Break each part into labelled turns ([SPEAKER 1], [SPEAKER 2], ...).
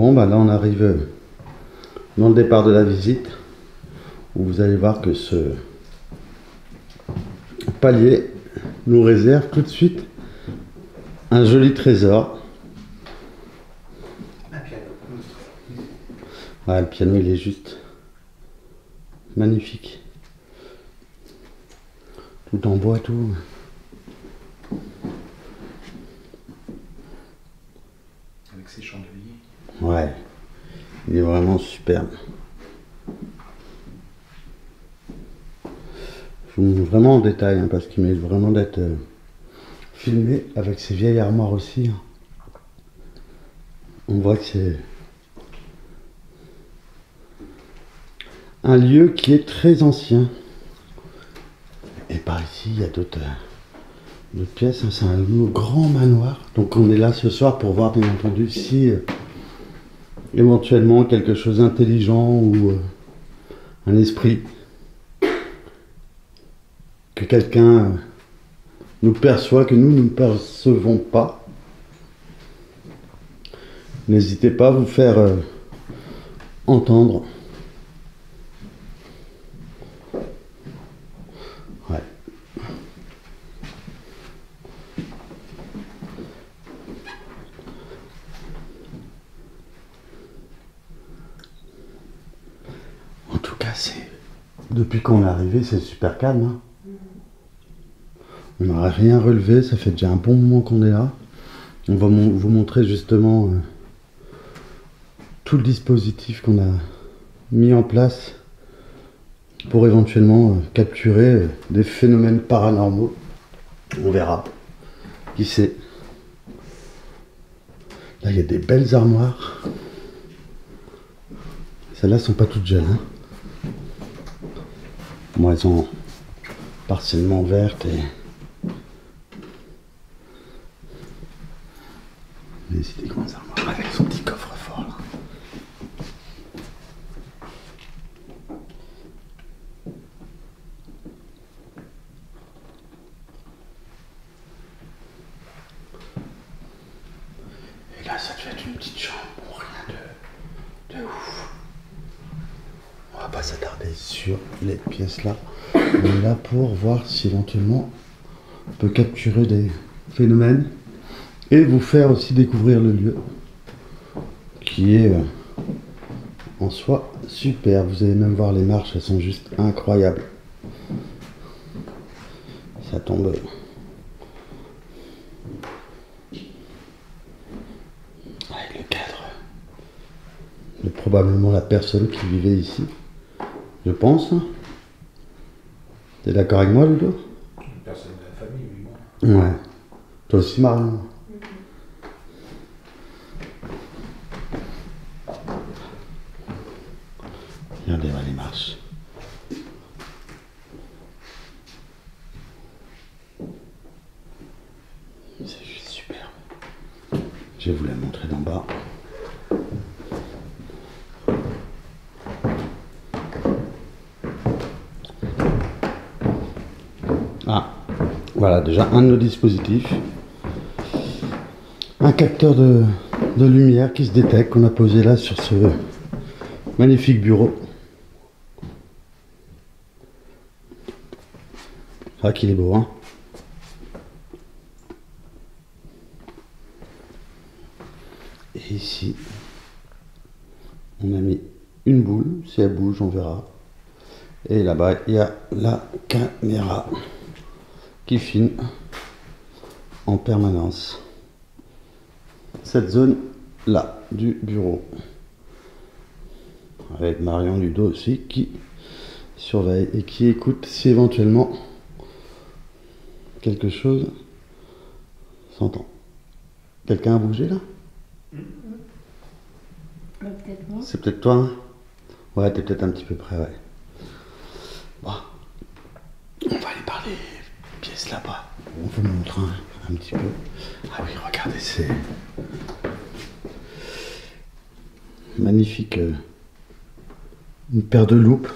[SPEAKER 1] Bon, bah là on arrive dans le départ de la visite, où vous allez voir que ce palier nous réserve tout de suite un joli trésor.
[SPEAKER 2] Un piano.
[SPEAKER 1] Ouais, le piano il est juste magnifique. Tout en bois, tout.
[SPEAKER 2] Avec ses chandeliers.
[SPEAKER 1] Ouais, il est vraiment superbe. Je vous montre vraiment en détail, hein, parce qu'il mérite vraiment d'être filmé avec ces vieilles armoires aussi. On voit que c'est un lieu qui est très ancien. Et par ici, il y a d'autres pièces. C'est un grand manoir. Donc on est là ce soir pour voir, bien entendu, si éventuellement quelque chose d'intelligent ou un esprit, que quelqu'un nous perçoit, que nous ne percevons pas. N'hésitez pas à vous faire entendre. Ouais. En tout cas, depuis qu'on est arrivé, c'est super calme. Hein. On n'a rien relevé, ça fait déjà un bon moment qu'on est là. On va vous montrer justement tout le dispositif qu'on a mis en place pour éventuellement capturer des phénomènes paranormaux. On verra. Qui sait. Là, il y a des belles armoires. Celles-là sont pas toutes jeunes. Hein. Moi, elles sont partiellement vertes et... C'est des grandes armoires avec son petit coffre-fort là. Et là, ça devait être une petite chambre, bon, rien de ouf. On va pas s'attarder sur les pièces là. On est là pour voir si éventuellement on peut capturer des phénomènes et vous faire aussi découvrir le lieu qui est en soi super. Vous allez même voir les marches, elles sont juste incroyables. Ça tombe avec le cadre de probablement la personne qui vivait ici, je pense. T'es d'accord avec moi, Ludo?
[SPEAKER 2] Une personne de la famille, oui.
[SPEAKER 1] Ouais. Toi aussi, Marion? Regardez, les marches. C'est juste super. Je vais vous la montrer d'en bas. Ah, voilà déjà un de nos dispositifs. Un capteur de lumière qui se détecte, qu'on a posé là sur ce magnifique bureau. Ah, qu'il est beau, hein. Et ici, on a mis une boule. Si elle bouge, on verra. Et là-bas, il y a la caméra qui filme en permanence cette zone-là du bureau. Avec Marion Ludo aussi qui surveille et qui écoute si éventuellement quelque chose s'entend. Quelqu'un a bougé là?
[SPEAKER 3] Peut-être moi.
[SPEAKER 1] C'est peut-être toi, hein? Ouais, t'es peut-être un petit peu près, ouais. Bon. On va aller par les pièces là-bas. On vous montre un petit peu. Ah oui, regardez, c'est magnifique. Une paire de loupes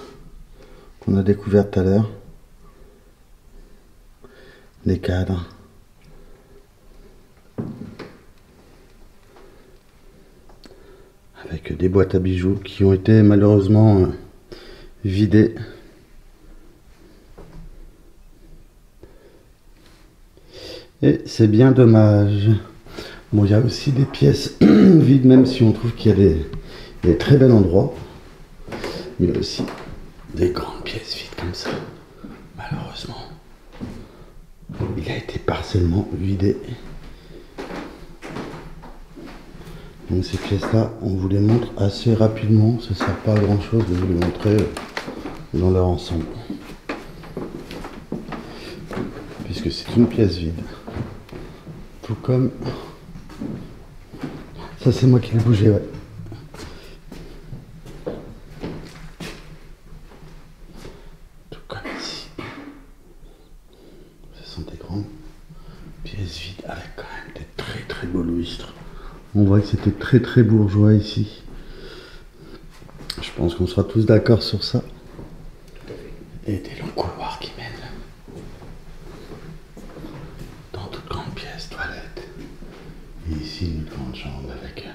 [SPEAKER 1] qu'on a découvert tout à l'heure. Les cadres. avec des boîtes à bijoux qui ont été malheureusement vidées. Et c'est bien dommage. Bon, il y a aussi des pièces vides, même si on trouve qu'il y a des très bels endroits. Il y a aussi des grandes pièces vides comme ça. Malheureusement, il a été partiellement vidé. Donc ces pièces-là, on vous les montre assez rapidement. Ça ne sert pas à grand-chose de vous les montrer dans leur ensemble. Puisque c'est une pièce vide. Tout comme... Ça c'est moi qui l'ai bougé, ouais. Tout comme ici. Ce sont des grandes pièces vides avec quand même des très très beaux lustres. On voit que c'était très très bourgeois ici. Je pense qu'on sera tous d'accord sur ça. Et des longs couloirs qui mènent dans toute grande pièce, toilette. Et ici une grande chambre avec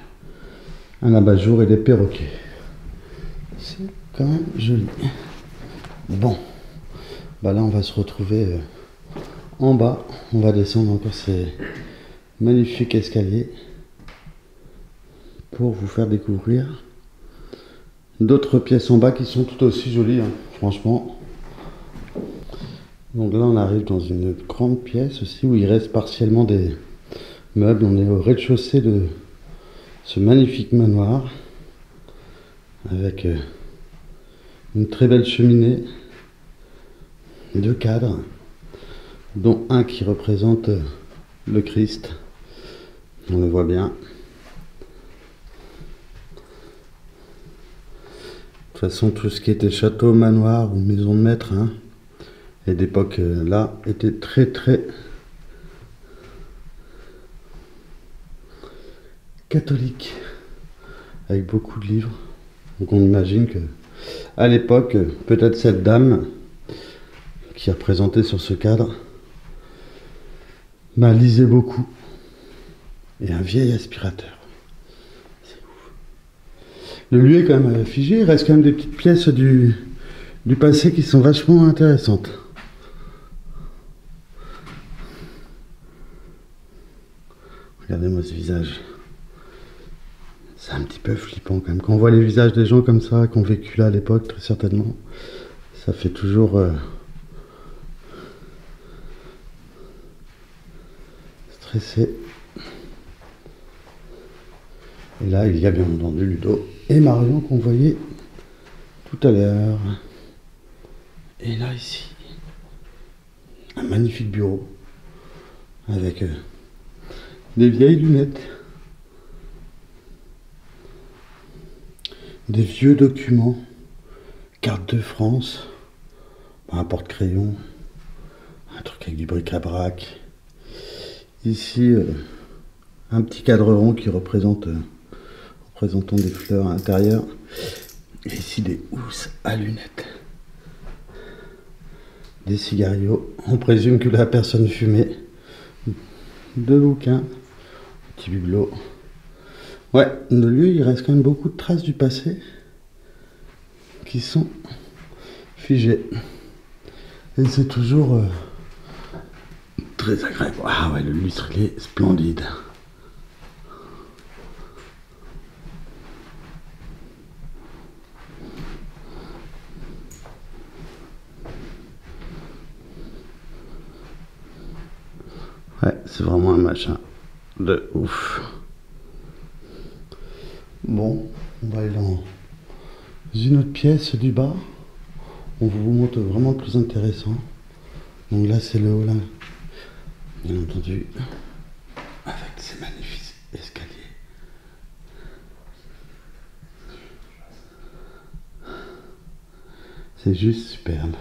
[SPEAKER 1] un abat-jour et des perroquets. C'est quand même joli. Bon, bah là on va se retrouver en bas. On va descendre encore ces magnifiques escaliers pour vous faire découvrir d'autres pièces en bas qui sont tout aussi jolies, hein, franchement. Donc là on arrive dans une grande pièce aussi où il reste partiellement des meubles. On est au rez-de-chaussée de ce magnifique manoir avec une très belle cheminée, deux cadres, dont un qui représente le Christ. On le voit bien. De toute façon, tout ce qui était château, manoir ou maison de maître, hein, et d'époque là, était très très catholique, avec beaucoup de livres. Donc on imagine que à l'époque, peut-être cette dame qui est représentée sur ce cadre lisait beaucoup. Et un vieil aspirateur. Le lieu est quand même figé, il reste quand même des petites pièces du passé qui sont vachement intéressantes. Regardez-moi ce visage. C'est un petit peu flippant quand même. Quand on voit les visages des gens comme ça, qui ont vécu là à l'époque, très certainement, ça fait toujours stressé. Et là, il y a bien entendu Ludo et Marion qu'on voyait tout à l'heure. Et là, ici, un magnifique bureau avec des vieilles lunettes, des vieux documents, carte de France, un porte-crayon, un truc avec du bric-à-brac. Ici, un petit cadre rond qui représentant des fleurs à l'intérieur. Et ici des housses à lunettes. Des cigarios. On présume que la personne fumait. Deux bouquins. Petit bibelot. Ouais, le lieu, il reste quand même beaucoup de traces du passé qui sont figées. Et c'est toujours très agréable. Ah ouais, le lustre, il est splendide. Ouais, c'est vraiment un machin de ouf. Bon, on va aller dans une autre pièce du bas. On vous montre vraiment le plus intéressant. Donc là, c'est le haut, là. Bien entendu, avec ces magnifiques escaliers. C'est juste superbe.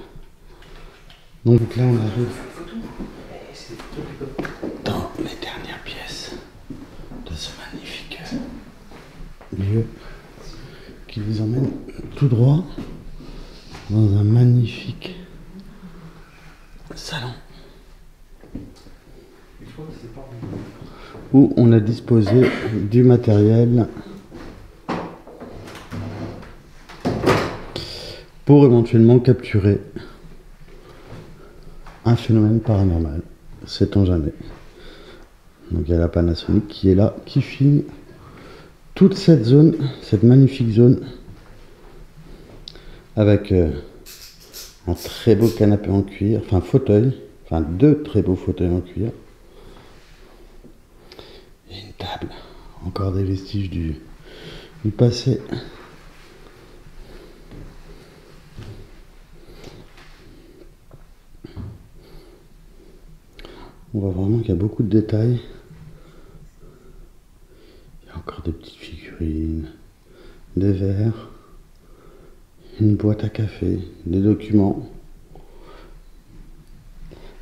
[SPEAKER 1] Donc là, on arrive dans les dernières pièces de ce magnifique lieu qui vous emmène tout droit dans un magnifique salon où on a disposé du matériel pour éventuellement capturer un phénomène paranormal, sait-on jamais. Donc il y a la Panasonic qui est là, qui filme toute cette zone, cette magnifique zone, avec un très beau canapé en cuir, enfin fauteuil, enfin 2 très beaux fauteuils en cuir, et une table, encore des vestiges du passé. On voit vraiment qu'il y a beaucoup de détails. Il y a encore des petites figurines, des verres, une boîte à café, des documents,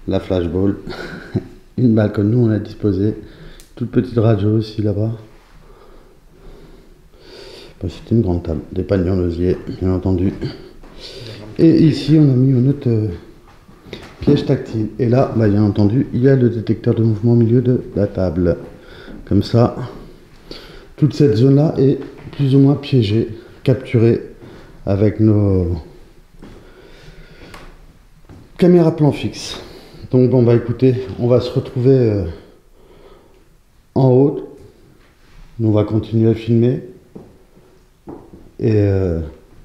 [SPEAKER 1] la flashball, une balle comme nous on a disposé, toute petite radio aussi là-bas. C'était une grande table, des paniers en osier, bien entendu. Et ici on a mis notre piège tactile. Et là, bien entendu, il y a le détecteur de mouvement au milieu de la table. Comme ça, toute cette zone-là est plus ou moins piégée, capturée avec nos caméras plan fixe. Donc bon, écoutez, on va se retrouver en haut. On va continuer à filmer. Et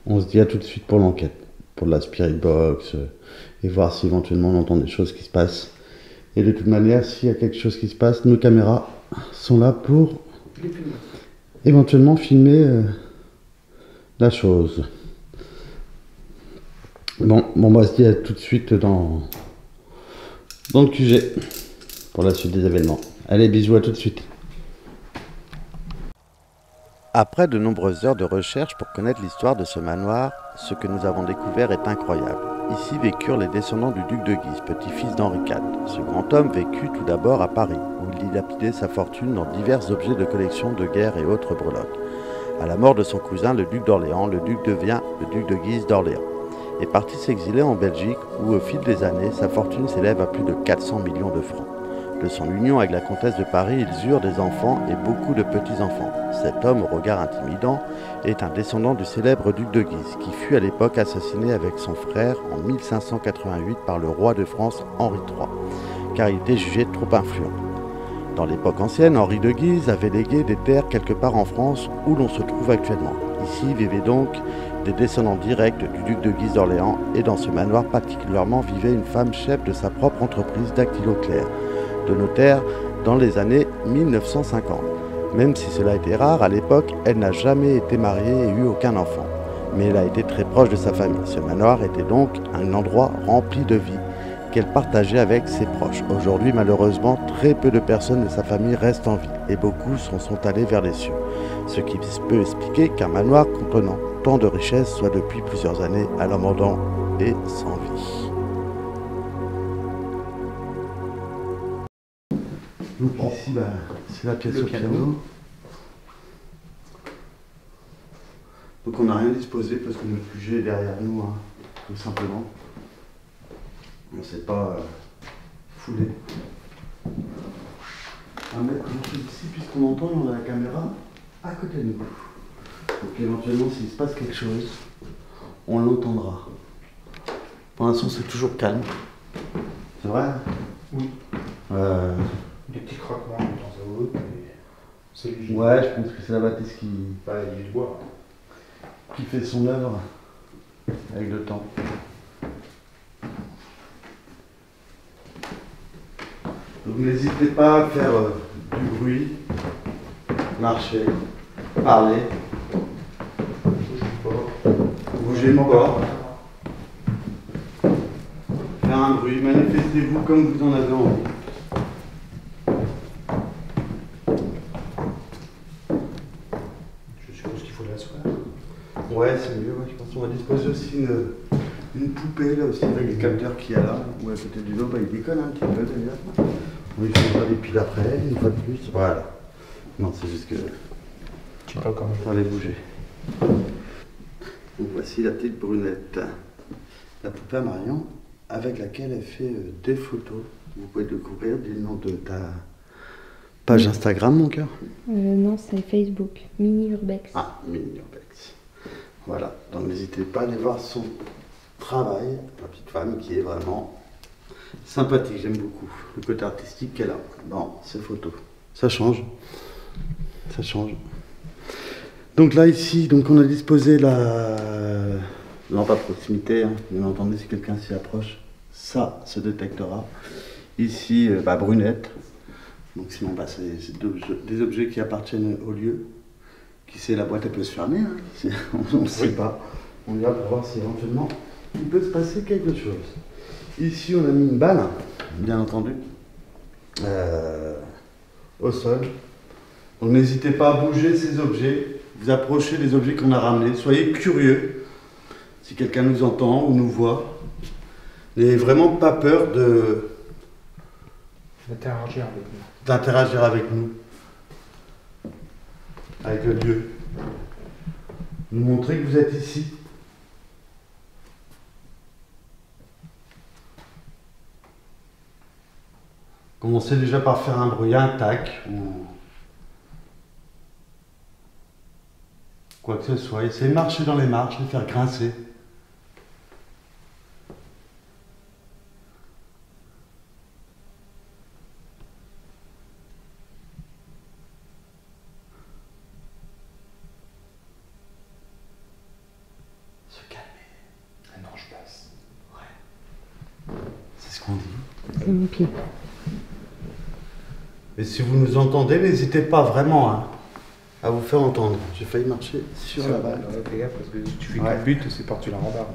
[SPEAKER 1] on se dit à tout de suite pour l'enquête, pour la Spirit Box, et voir si éventuellement on entend des choses qui se passent. Et de toute manière, s'il y a quelque chose qui se passe, nos caméras sont là pour éventuellement filmer la chose. Bon, on va se dire à tout de suite dans le QG pour la suite des événements. Allez, bisous, à tout de suite.
[SPEAKER 3] Après de nombreuses heures de recherche pour connaître l'histoire de ce manoir, ce que nous avons découvert est incroyable. Ici vécurent les descendants du duc de Guise, petit-fils d'Henri IV. Ce grand homme vécut tout d'abord à Paris, où il dilapidait sa fortune dans divers objets de collection de guerre et autres breloques. À la mort de son cousin, le duc d'Orléans, le duc devient le duc de Guise d'Orléans, et partit s'exiler en Belgique, où au fil des années, sa fortune s'élève à plus de 400 millions de francs. De son union avec la comtesse de Paris, ils eurent des enfants et beaucoup de petits-enfants. Cet homme, au regard intimidant, est un descendant du célèbre duc de Guise, qui fut à l'époque assassiné avec son frère en 1588 par le roi de France Henri III, car il était jugé trop influent. Dans l'époque ancienne, Henri de Guise avait légué des terres quelque part en France où l'on se trouve actuellement. Ici vivaient donc des descendants directs du duc de Guise d'Orléans, et dans ce manoir particulièrement vivait une femme chef de sa propre entreprise dactyloclair, de notaire dans les années 1950. Même si cela était rare, à l'époque, elle n'a jamais été mariée et eu aucun enfant. Mais elle a été très proche de sa famille. Ce manoir était donc un endroit rempli de vie qu'elle partageait avec ses proches. Aujourd'hui, malheureusement, très peu de personnes de sa famille restent en vie et beaucoup sont allés vers les cieux. Ce qui peut expliquer qu'un manoir contenant tant de richesses soit depuis plusieurs années à l'abandon et sans vie.
[SPEAKER 1] Donc ici, c'est la pièce au piano. Donc on n'a rien disposé parce que notre QG est derrière nous, hein, tout simplement. On ne s'est pas foulé. On va mettre ici puisqu'on entend et on a la caméra à côté de nous. Donc éventuellement s'il se passe quelque chose, on l'entendra. Pour l'instant c'est toujours calme. C'est vrai?
[SPEAKER 2] Oui. Des petits craquements de temps à autre, mais c'est léger.
[SPEAKER 1] Ouais, je pense que c'est la bâtisse qui
[SPEAKER 2] Il est de bois.
[SPEAKER 1] Qui fait son œuvre avec le temps. Donc n'hésitez pas à faire du bruit, marcher, parler. Bougez pas. Faire un bruit, manifestez-vous comme vous en avez envie.
[SPEAKER 2] Je suppose qu'il faut l'asseoir.
[SPEAKER 1] Ouais, c'est mieux, ouais, je pense qu'on va disposer aussi une poupée là aussi avec les capteurs qu'il y a là, ou à côté du dos, il déconne un petit peu d'ailleurs. On lui changera les piles après, une fois de plus. Voilà. Non, c'est juste que.
[SPEAKER 2] Je sais pas comment
[SPEAKER 1] je vais bouger. Donc voici la petite brunette, la poupée à Marion, avec laquelle elle fait des photos. Vous pouvez découvrir le nom de ta page Instagram, mon cœur.
[SPEAKER 4] Non, c'est Facebook, Mini Urbex.
[SPEAKER 1] Ah, Mini Urbex. Voilà, donc n'hésitez pas à aller voir son travail, la petite femme qui est vraiment sympathique, j'aime beaucoup le côté artistique qu'elle a dans ses photos. Ça change, ça change. Donc là ici, donc on a disposé la lampe à proximité, hein. Bien entendu si quelqu'un s'y approche, ça se détectera. Ici, brunette, donc sinon c'est des objets qui appartiennent au lieu. Qui sait, la boîte elle peut se fermer, hein. On ne sait pas. On est là pour voir si éventuellement il peut se passer quelque chose. Ici on a mis une balle, bien entendu, au sol. Donc n'hésitez pas à bouger ces objets, vous approchez des objets qu'on a ramenés, soyez curieux. Si quelqu'un nous entend ou nous voit, n'ayez vraiment pas peur d'interagir avec nous. Avec le lieu. Nous montrer que vous êtes ici. Commencez déjà par faire un bruit, un tac ou quoi que ce soit. Essayez de marcher dans les marches, les faire grincer. C'est ce qu'on dit.
[SPEAKER 4] C'est mon pied.
[SPEAKER 1] Et si vous nous entendez, n'hésitez pas vraiment à vous faire entendre. J'ai failli marcher sur la balle.
[SPEAKER 2] Fais gaffe parce que si tu fais qu'un but, c'est par-dessus la rambarde.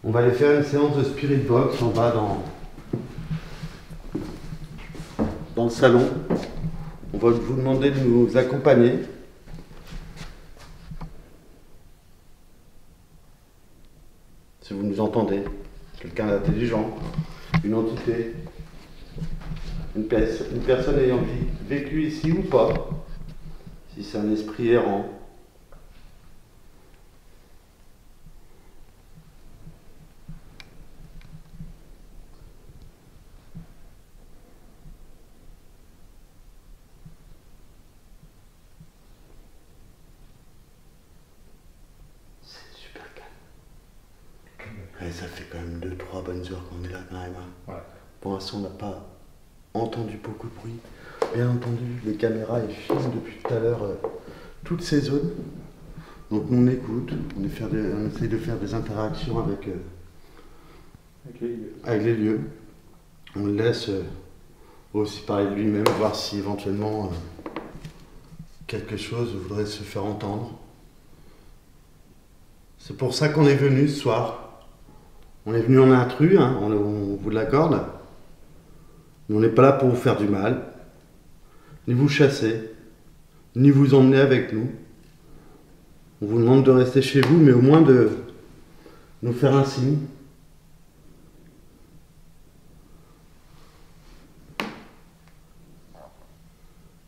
[SPEAKER 1] On va aller faire une séance de Spirit Box en bas dans le salon. On va vous demander de nous accompagner. Si vous nous entendez, quelqu'un d'intelligent, une entité, une personne ayant vécu ici ou pas, si c'est un esprit errant. Et ça fait quand même 2-3 bonnes heures qu'on est là quand même.
[SPEAKER 2] Ouais.
[SPEAKER 1] Pour l'instant, on n'a pas entendu beaucoup de bruit. Bien entendu, les caméras elles filment depuis tout à l'heure toutes ces zones. Donc nous on écoute, on essaye de faire des interactions avec les lieux. On le laisse aussi parler de lui-même, voir si éventuellement quelque chose voudrait se faire entendre. C'est pour ça qu'on est venu ce soir. On est venu en intrus, hein, on vous l'accorde. Mais on n'est pas là pour vous faire du mal, ni vous chasser, ni vous emmener avec nous. On vous demande de rester chez vous, mais au moins de nous faire un signe.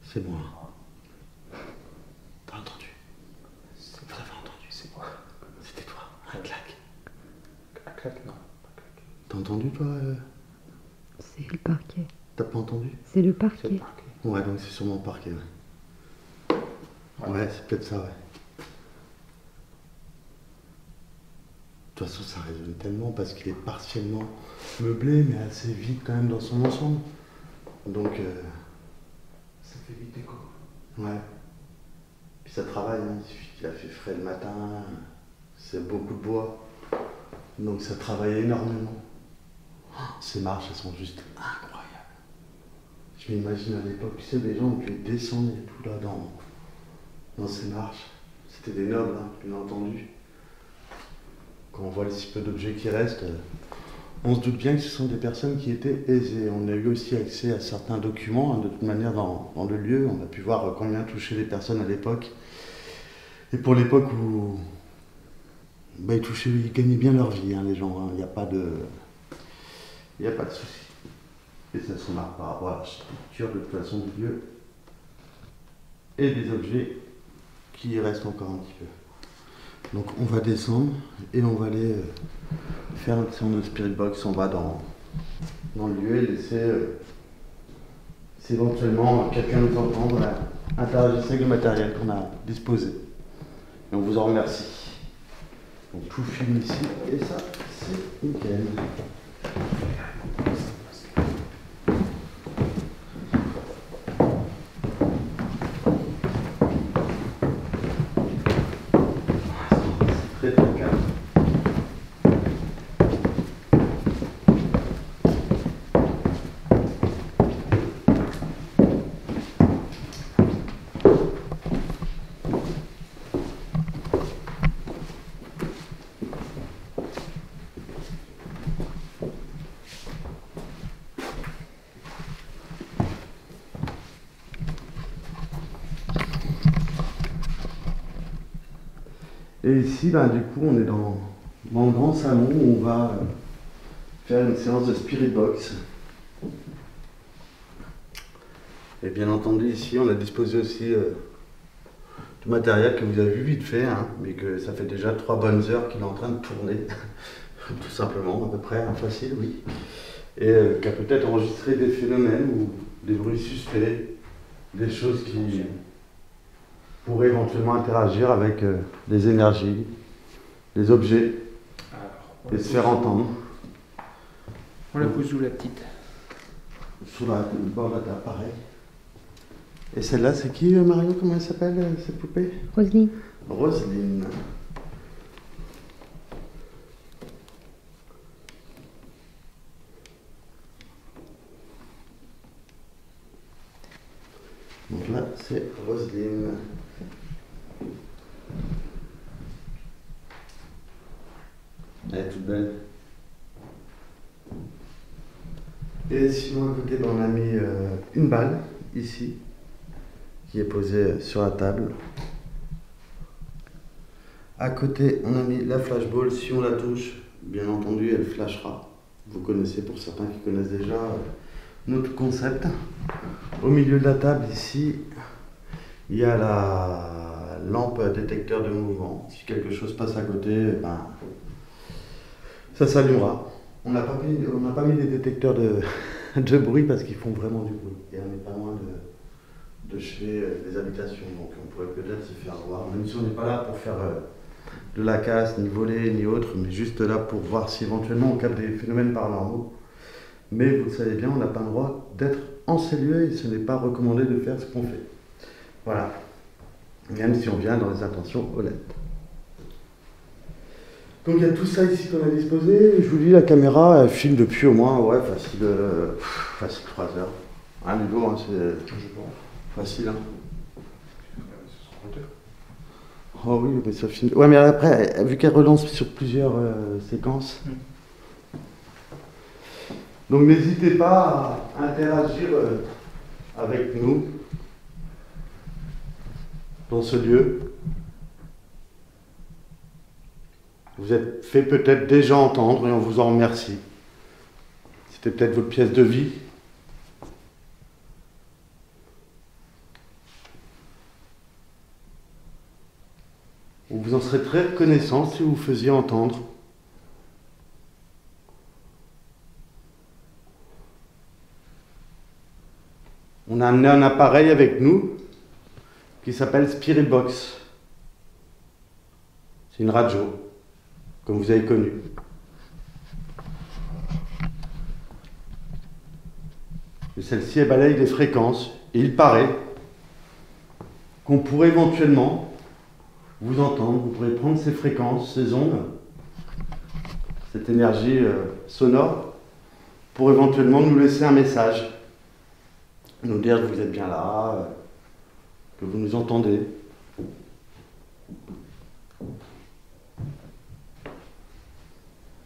[SPEAKER 1] C'est moi. T'as entendu? Vous avez entendu, c'est moi. C'était toi, un claque.
[SPEAKER 2] Un claque, non. Pas claque.
[SPEAKER 1] T'as entendu toi
[SPEAKER 4] C'est le parquet.
[SPEAKER 1] T'as pas entendu?
[SPEAKER 4] C'est le
[SPEAKER 2] C'est le
[SPEAKER 4] parquet.
[SPEAKER 2] parquet.
[SPEAKER 1] Ouais, donc c'est sûrement le parquet, ouais. Ouais, c'est peut-être ça, ouais. De toute façon, ça résonne tellement parce qu'il est partiellement meublé, mais assez vide quand même dans son ensemble. Donc,
[SPEAKER 2] Ça fait vite écho.
[SPEAKER 1] ouais. Puis ça travaille, hein. Il suffit qu'il a fait frais le matin, c'est beaucoup de bois. Donc ça travaille énormément. Oh, ces marches, elles sont juste incroyables. Je m'imagine à l'époque, tu sais, des gens qui descendaient et tout là dans ces marches. C'était des nobles, hein, bien entendu. Quand on voit les si peu d'objets qui restent, on se doute bien que ce sont des personnes qui étaient aisées. On a eu aussi accès à certains documents, hein, de toute manière dans le lieu. On a pu voir combien touchaient les personnes à l'époque. Et pour l'époque où ils gagnaient bien leur vie, hein, les gens. Il n'y a pas de souci. Et ça se remarque par rapport à l'architecture de toute façon du lieu et des objets qui y restent encore un petit peu. Donc on va descendre et on va aller faire une séance de Spirit Box. On va dans dans le lieu et laisser, si éventuellement quelqu'un nous entend, interagir avec le matériel qu'on a disposé. Et on vous en remercie. Donc tout filme ici et ça, c'est nickel. C'est très très calme. Et ici, ben, du coup, on est dans le grand salon où on va faire une séance de Spirit Box. Et bien entendu, ici, on a disposé aussi du matériel que vous avez vu vite fait, hein, mais que ça fait déjà 3 bonnes heures qu'il est en train de tourner, tout simplement, à peu près, hein, facile, oui. Et qui a peut-être enregistré des phénomènes ou des bruits suspects, des choses qui pourraient éventuellement interagir avec des énergies, des objets, et se faire entendre.
[SPEAKER 2] On la pose où la petite?
[SPEAKER 1] Sous le bord de la table, pareil. Et celle-là, c'est qui, Marion? Comment elle s'appelle, cette poupée?
[SPEAKER 4] Roselyne.
[SPEAKER 1] Roselyne. Donc là, c'est Roselyne. Elle est toute belle. Et sinon, à côté, ben, on a mis une balle, ici, qui est posée sur la table. À côté, on a mis la flashball. Si on la touche, bien entendu, elle flashera. Vous connaissez, pour certains qui connaissent déjà, notre concept. Au milieu de la table, ici, il y a la lampe détecteur de mouvement. Si quelque chose passe à côté, ben, ça s'allumera. On n'a pas mis des détecteurs de bruit parce qu'ils font vraiment du bruit. Et on n'est pas loin de chez les habitations. Donc on pourrait peut-être se faire voir. Même si on n'est pas là pour faire de la casse, ni voler, ni autre, mais juste là pour voir si éventuellement on capte des phénomènes paranormaux. Mais vous le savez bien, on n'a pas le droit d'être en ces lieux et ce n'est pas recommandé de faire ce qu'on fait. Voilà. Même si on vient dans les intentions honnêtes. Donc il y a tout ça ici qu'on a disposé. Je vous dis, la caméra elle filme depuis au moins facile 3 heures. Hein, Ludo, hein, c'est facile. Hein. Oh oui, mais ça filme. Ouais, mais après, vu qu'elle relance sur plusieurs séquences. Donc n'hésitez pas à interagir avec nous dans ce lieu. Vous êtes fait peut-être déjà entendre et on vous en remercie. C'était peut-être votre pièce de vie. On vous en serait très reconnaissant si vous faisiez entendre. On a amené un appareil avec nous qui s'appelle Spirit Box. C'est une radio, comme vous avez connu. Et celle-ci, elle balaye les fréquences. Et il paraît qu'on pourrait éventuellement vous entendre. Vous pourrez prendre ces fréquences, ces ondes, cette énergie sonore, pour éventuellement nous laisser un message. Nous dire que vous êtes bien là, que vous nous entendez.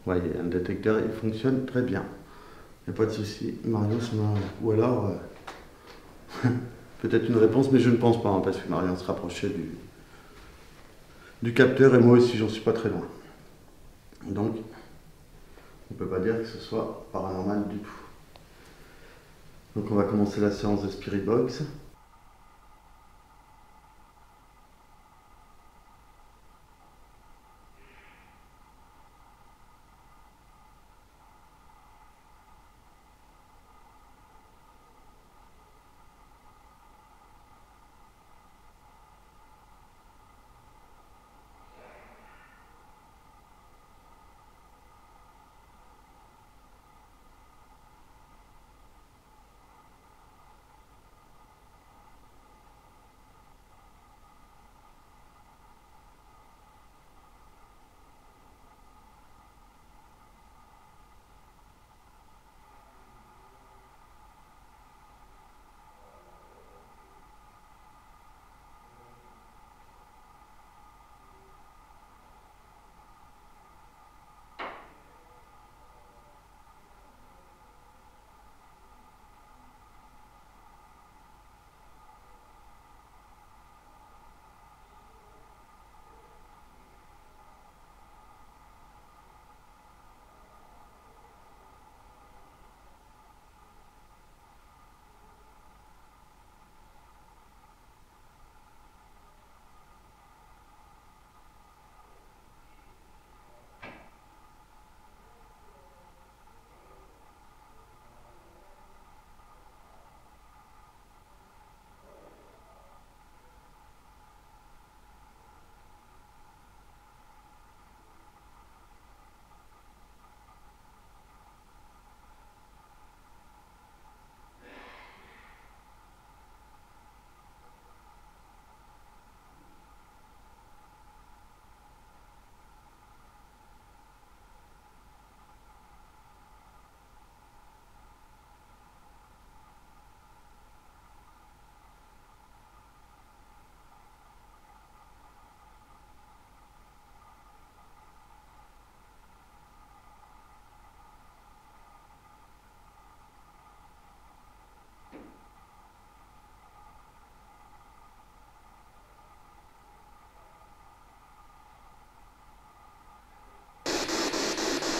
[SPEAKER 1] Voyez, un détecteur, il fonctionne très bien. Il n'y a pas de souci. Marius, ou alors, peut-être une réponse, mais je ne pense pas, hein, parce que Marion se rapprochait du capteur, et moi aussi, j'en suis pas très loin. Donc, on ne peut pas dire que ce soit paranormal du tout. Donc on va commencer la séance de Spirit Box.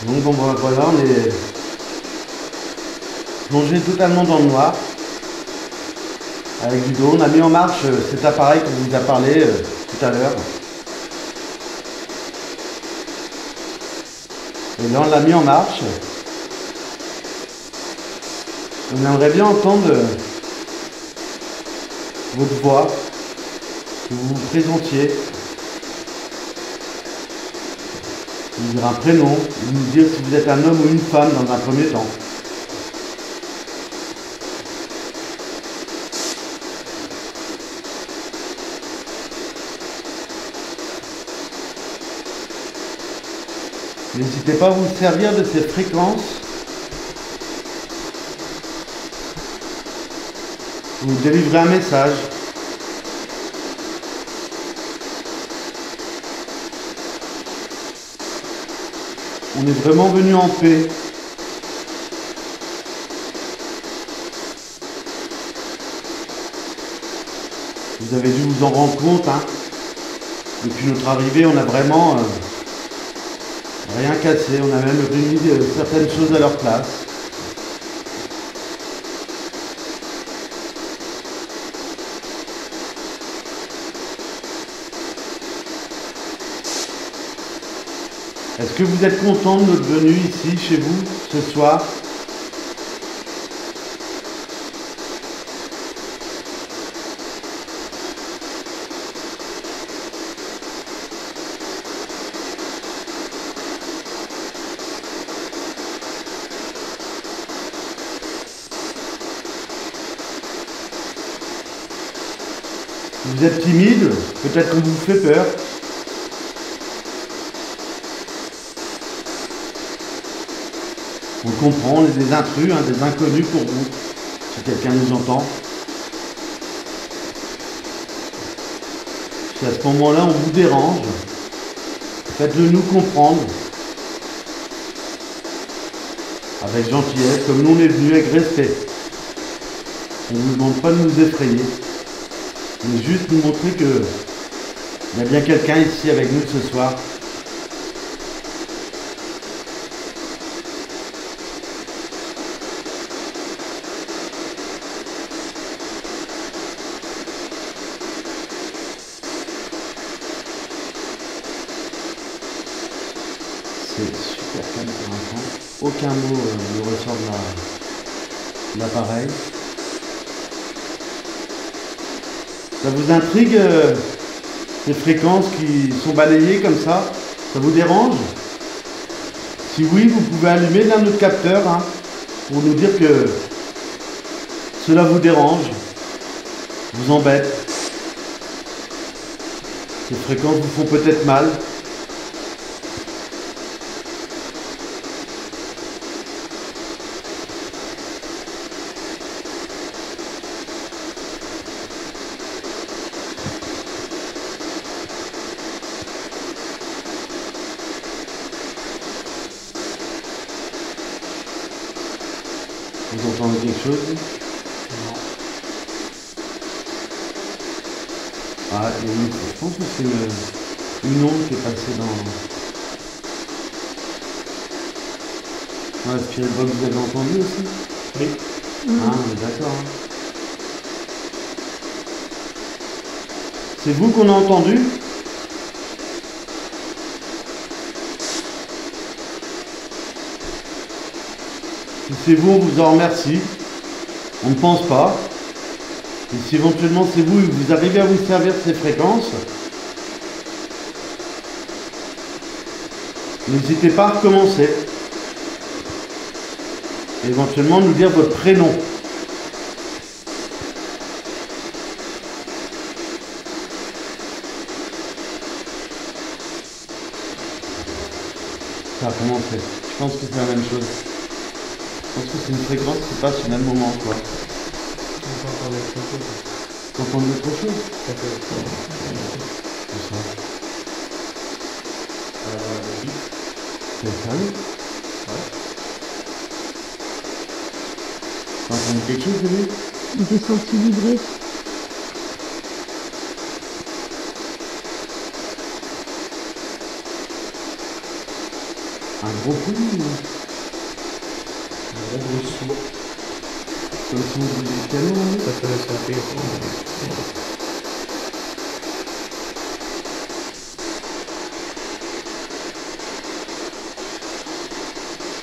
[SPEAKER 1] Donc bon, bah, voilà, on est plongé totalement dans le noir. Avec Ludo, on a mis en marche cet appareil qu'on vous a parlé tout à l'heure. Et là, on l'a mis en marche. On aimerait bien entendre votre voix, que vous vous présentiez, nous dire un prénom, nous dire si vous êtes un homme ou une femme dans un premier temps. N'hésitez pas à vous servir de ces fréquences. Vous délivrez un message. On est vraiment venu en paix. Vous avez dû vous en rendre compte, hein. Depuis notre arrivée, on n'a vraiment rien cassé. On a même remis certaines choses à leur place. Est-ce que vous êtes content de notre venue ici, chez vous, ce soir? Vous êtes timide? Peut-être qu'on vous fait peur? On comprend, on est des intrus, hein, des inconnus pour vous, si quelqu'un nous entend. Si à ce moment-là on vous dérange, faites-le nous comprendre. Avec gentillesse, comme nous on est venus avec respect. On ne vous demande pas de nous effrayer, mais juste nous montrer que il y a bien quelqu'un ici avec nous ce soir. C'est super calme pour l'instant. Aucun mot ne ressort de l'appareil. Ça vous intrigue les fréquences qui sont balayées comme ça? Ça vous dérange? Si oui, vous pouvez allumer l'un de nos capteurs, hein, pour nous dire que cela vous dérange, vous embête. Ces fréquences vous font peut-être mal. Vous entendez quelque chose?
[SPEAKER 2] Non.
[SPEAKER 1] Ah, et oui, je pense que c'est une onde qui est passée dans... Ouais, Spirit Box, vous avez entendu aussi?
[SPEAKER 2] Oui.
[SPEAKER 1] Ah, on est d'accord. Hein. C'est vous qu'on a entendu? Si c'est vous, on vous en remercie. On ne pense pas. Et si éventuellement c'est vous et que vous arrivez à vous servir de ces fréquences, n'hésitez pas à recommencer. Et éventuellement nous dire votre prénom. Ça a commencé. Je pense que c'est la même chose. Je pense que c'est une fréquence qui passe au même moment, quoi.
[SPEAKER 2] On peut entendre autre chose.
[SPEAKER 1] T'entends autre chose?
[SPEAKER 2] Ça fait
[SPEAKER 1] C'est ça.
[SPEAKER 2] oui.
[SPEAKER 1] C'est sérieux?
[SPEAKER 2] Ouais.
[SPEAKER 1] T'as entendu quelque chose de lui?
[SPEAKER 4] J'ai senti vibrer.
[SPEAKER 1] Un gros bruit,
[SPEAKER 2] Un gros bruit sourd.
[SPEAKER 1] comme si on faisait du piano, hein.
[SPEAKER 2] Ça peut sentir.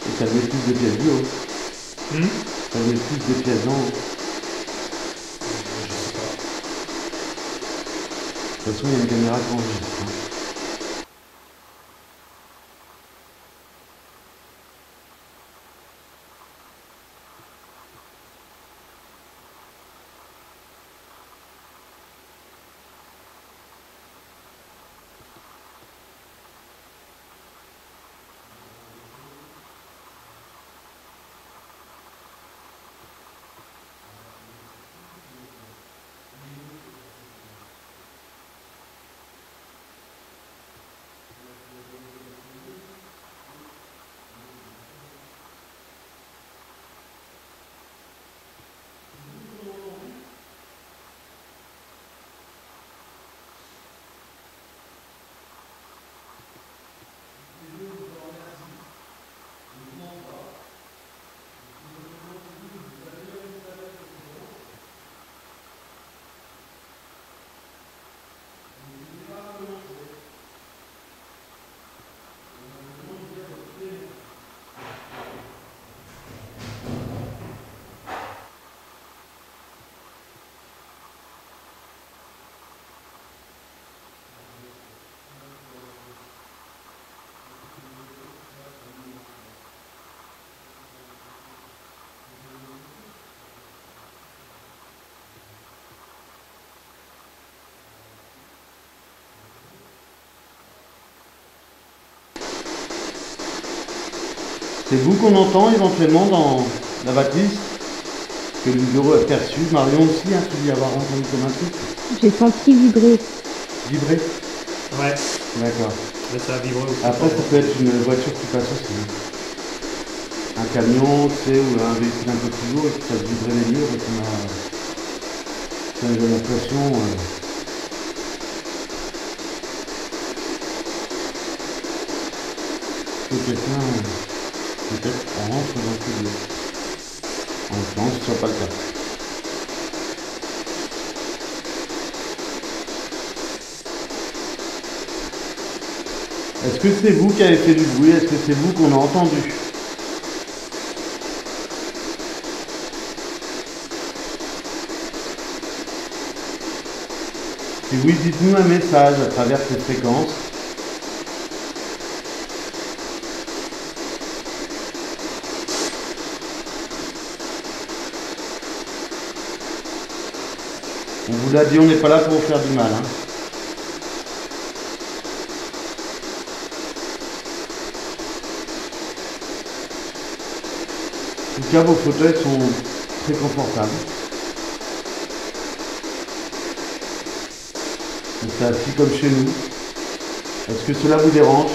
[SPEAKER 1] Et ça met plus de pièces du haut.
[SPEAKER 2] Hum
[SPEAKER 1] Ça met plus de pièces en haut.
[SPEAKER 2] Je sais pas.
[SPEAKER 1] De toute façon, il y a une caméra qui enregistre, hein. C'est vous qu'on entend éventuellement dans la bâtisse que le bureau a perçu. Marion aussi, hein, tu dis avoir entendu comme un truc.
[SPEAKER 4] J'ai senti vibrer.
[SPEAKER 1] Vibrer.
[SPEAKER 2] Ouais,
[SPEAKER 1] D'accord.
[SPEAKER 2] mais ça a vibré aussi.
[SPEAKER 1] Après, ça peut être une voiture qui passe aussi. Un camion, tu sais, ou un véhicule un peu plus lourd et qui fasse vibrer les murs et qu'on a l'impression. Que quelqu'un peut-être rentre dans ce lieu. En l'occurrence, ce ne soit pas le cas. Est-ce que c'est vous qui avez fait du bruit? Est-ce que c'est vous qu'on a entendu? Si oui, dites-nous un message à travers ces fréquences. On vous l'a dit, on n'est pas là pour vous faire du mal, hein. En tout cas, vos fauteuils sont très confortables. On s'est assis comme chez nous. Est-ce que cela vous dérange?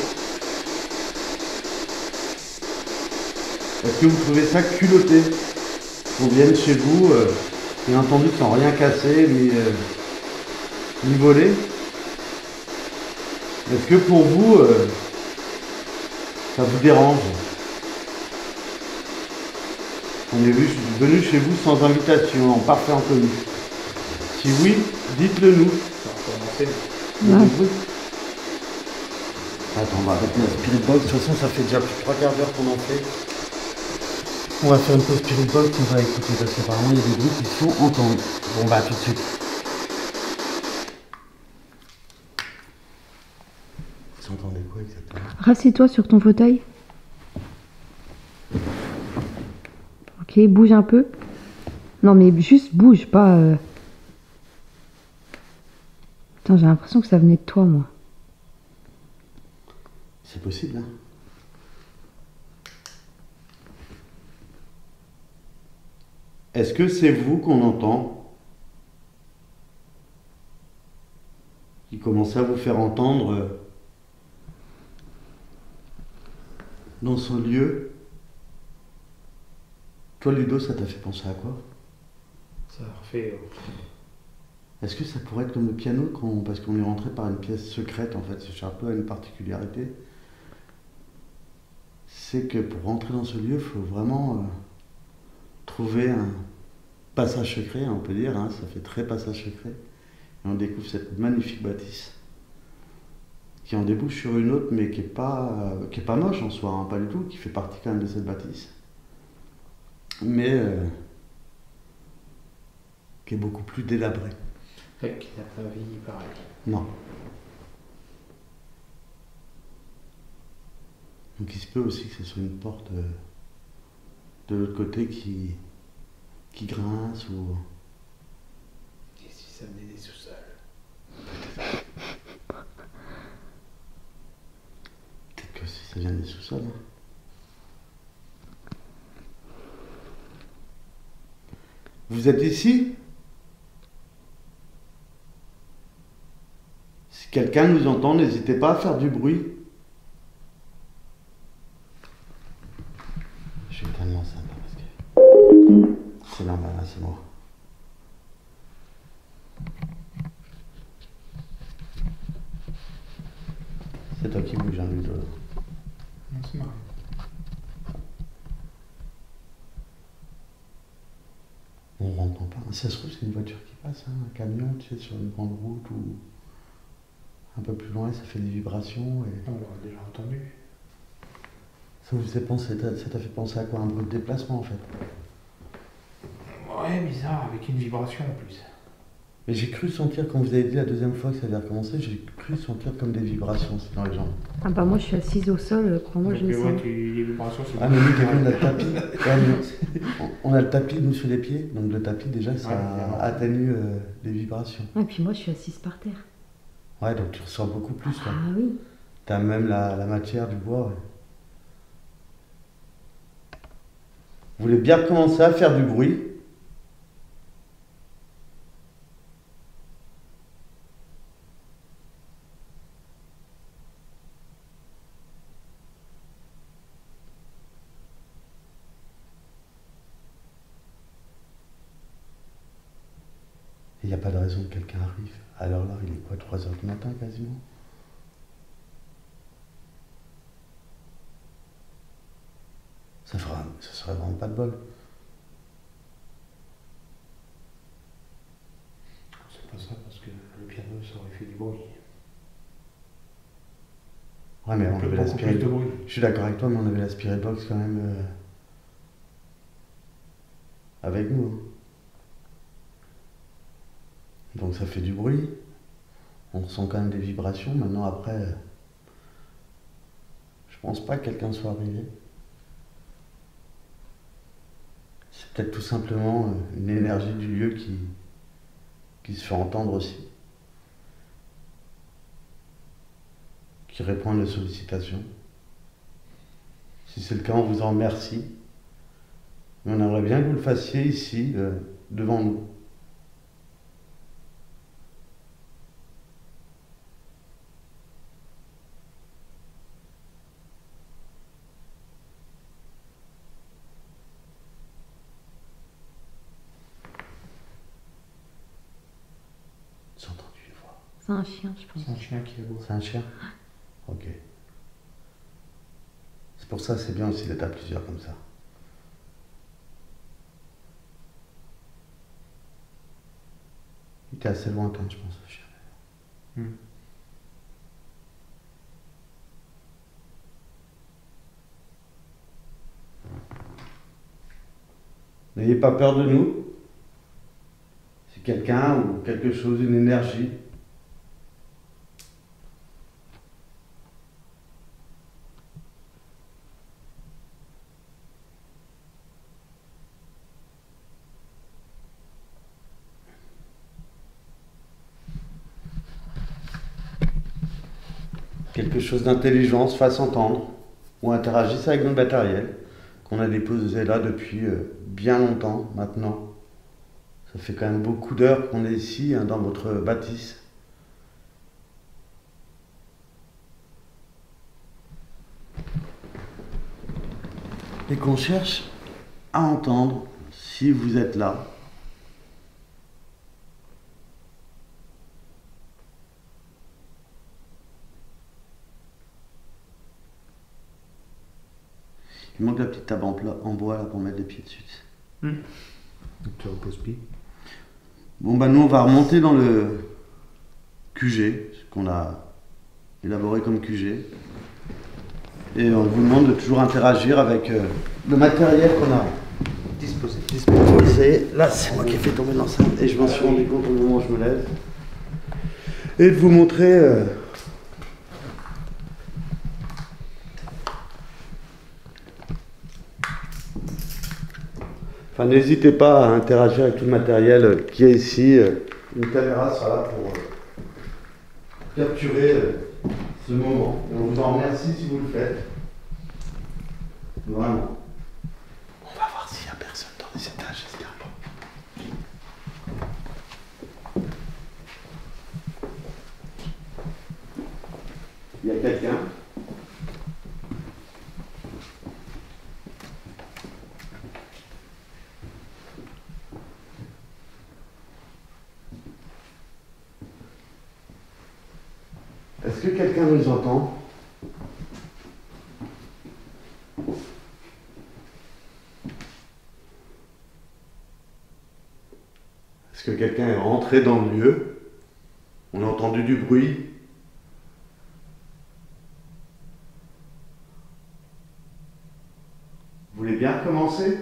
[SPEAKER 1] Est-ce que vous trouvez ça culotté qu'on vienne chez vous, bien entendu sans rien casser ni voler? Est-ce que pour vous, ça vous dérange? On est venu chez vous sans invitation, en parfait inconnu. Si oui, dites-le nous.
[SPEAKER 2] Ça va commencer.
[SPEAKER 4] Ouais.
[SPEAKER 1] Attends, on va arrêter la spirit box. De toute façon, ça fait déjà plus de 3 quarts d'heure qu'on en fait. On va faire une pause spirit box, on va écouter parce qu'apparemment il y a des bruits qui sont entendus. Bon, bah, à tout de suite. Vous entendez quoi exactement?
[SPEAKER 4] Rassieds-toi sur ton fauteuil. Ok, bouge un peu. Non, mais juste bouge, pas... Putain, j'ai l'impression que ça venait de toi, moi.
[SPEAKER 1] C'est possible, hein? Est-ce que c'est vous qu'on entend? Qui commençait à vous faire entendre dans ce lieu? Toi, Ludo, ça t'a fait penser à quoi?
[SPEAKER 2] Ça refait.
[SPEAKER 1] Est-ce que ça pourrait être comme le piano parce qu'on est rentré par une pièce secrète en fait? Ce chapiteau a une particularité. c'est que pour rentrer dans ce lieu, il faut vraiment trouver un passage secret, on peut dire, hein, ça fait très passage secret. Et on découvre cette magnifique bâtisse qui en débouche sur une autre, mais qui est pas moche en soi, hein, pas du tout, qui fait partie quand même de cette bâtisse. Mais qui est beaucoup plus délabrée.
[SPEAKER 2] Fait qu'il n'a pas vieilli pareil.
[SPEAKER 1] Non. Donc il se peut aussi que ce soit une porte de l'autre côté qui grince ou...
[SPEAKER 2] Et si ça venait des sous-sols?
[SPEAKER 1] Peut-être que si ça vient des sous-sols. Hein. Vous êtes ici? Si quelqu'un nous entend, n'hésitez pas à faire du bruit. Je suis tellement sympa parce que... C'est normal, hein, c'est moi. C'est toi qui bouge, hein, Ludo.
[SPEAKER 2] Non, c'est marrant.
[SPEAKER 1] On rentre pas. Si ça se trouve, c'est une voiture qui passe, hein, un camion, tu sais, sur une grande route ou un peu plus loin, ça fait des vibrations. Et...
[SPEAKER 2] On l'aurait déjà entendu.
[SPEAKER 1] Ça vous fait penser, ça t'a fait penser à quoi? Un bruit de déplacement en fait.
[SPEAKER 2] Ouais, bizarre, avec une vibration en plus.
[SPEAKER 1] Mais j'ai cru sentir, quand vous avez dit la deuxième fois que ça avait recommencé, j'ai cru sentir comme des vibrations dans les jambes.
[SPEAKER 4] Ah bah moi je suis assise au sol, crois-moi je
[SPEAKER 2] Donc,
[SPEAKER 4] le
[SPEAKER 2] ouais,
[SPEAKER 4] sens.
[SPEAKER 2] les vibrations, c'est
[SPEAKER 1] Ah mais nous, on a le tapis. Ouais, on a le tapis, nous, sous les pieds. Donc le tapis, déjà, ça
[SPEAKER 2] Ouais,
[SPEAKER 1] atténue les vibrations.
[SPEAKER 4] Et puis moi je suis assise par terre.
[SPEAKER 1] Ouais, donc tu ressens beaucoup plus, toi.
[SPEAKER 4] Ah oui.
[SPEAKER 1] T'as même la matière du bois. Ouais. Vous voulez bien commencer à faire du bruit? Il n'y a pas de raison que quelqu'un arrive. Alors là, il est quoi, 3 heures du matin quasiment? Ça serait vraiment pas de bol.
[SPEAKER 2] C'est pas ça, parce que le piano, ça aurait fait du bruit.
[SPEAKER 1] Ouais, mais on avait l'aspiré.
[SPEAKER 2] Plus de bruit.
[SPEAKER 1] Je suis d'accord avec toi, mais on avait l'aspiré box quand même avec nous. Hein. Donc ça fait du bruit. On ressent quand même des vibrations. Maintenant, après, je pense pas que quelqu'un soit arrivé. C'est peut-être tout simplement une énergie du lieu qui se fait entendre aussi. Qui répond à nos sollicitations. Si c'est le cas, on vous en remercie. Mais on aimerait bien que vous le fassiez ici, devant nous. J'ai entendu une voix.
[SPEAKER 4] C'est un chien je pense.
[SPEAKER 2] C'est un chien qui aboie.
[SPEAKER 1] C'est un chien? Ok. C'est pour ça, c'est bien aussi d'être à plusieurs comme ça. Il était assez lointain, je pense, le chien.
[SPEAKER 2] Hmm.
[SPEAKER 1] N'ayez pas peur de nous. C'est quelqu'un ou quelque chose, une énergie. Quelque chose d'intelligent se fasse entendre ou interagisse avec notre matériel qu'on a déposé là depuis bien longtemps maintenant. Ça fait quand même beaucoup d'heures qu'on est ici, hein, dans votre bâtisse. Et qu'on cherche à entendre si vous êtes là.
[SPEAKER 3] Il manque la petite table en bois là pour mettre les pieds dessus.
[SPEAKER 2] Donc tu reposes pied.
[SPEAKER 3] Bon bah nous on va remonter dans le QG, ce qu'on a élaboré comme QG. Et on vous demande de toujours interagir avec le matériel qu'on a disposé. Là c'est moi qui ai fait tomber l'enceinte et je m'en suis rendu compte au moment où je me lève. Et de vous montrer enfin, n'hésitez pas à interagir avec tout le matériel qui est ici. Une caméra sera là pour capturer ce moment. Et on vous en remercie si vous le faites. Vraiment. On va voir s'il n'y a personne dans les étages, j'espère pas. Il y a quelqu'un? Est-ce que quelqu'un nous entend? Est-ce que quelqu'un est rentré dans le lieu? On a entendu du bruit? Vous voulez bien recommencer?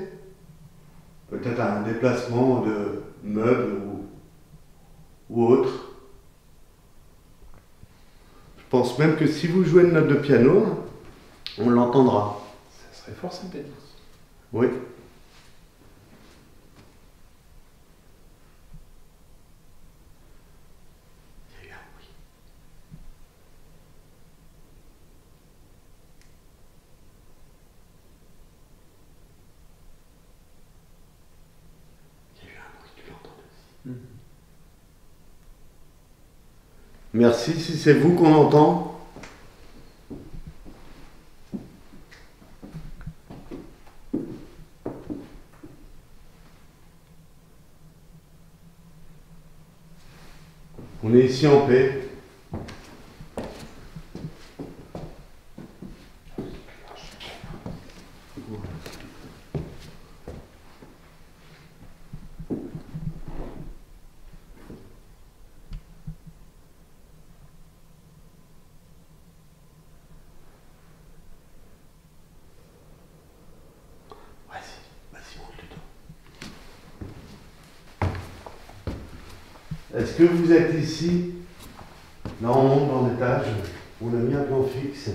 [SPEAKER 3] Peut-être un déplacement de meubles ou autre? Je pense même que si vous jouez une note de piano, on l'entendra.
[SPEAKER 2] Ça serait fort sympathique.
[SPEAKER 3] Oui. Il y a eu un bruit. Il y a eu un bruit, tu l'entends aussi. Merci, si c'est vous qu'on entend. On est ici en paix. Vas-y, monte le dos. Est-ce que vous êtes ici? Là, on monte dans l'étage. On a mis un plan fixe.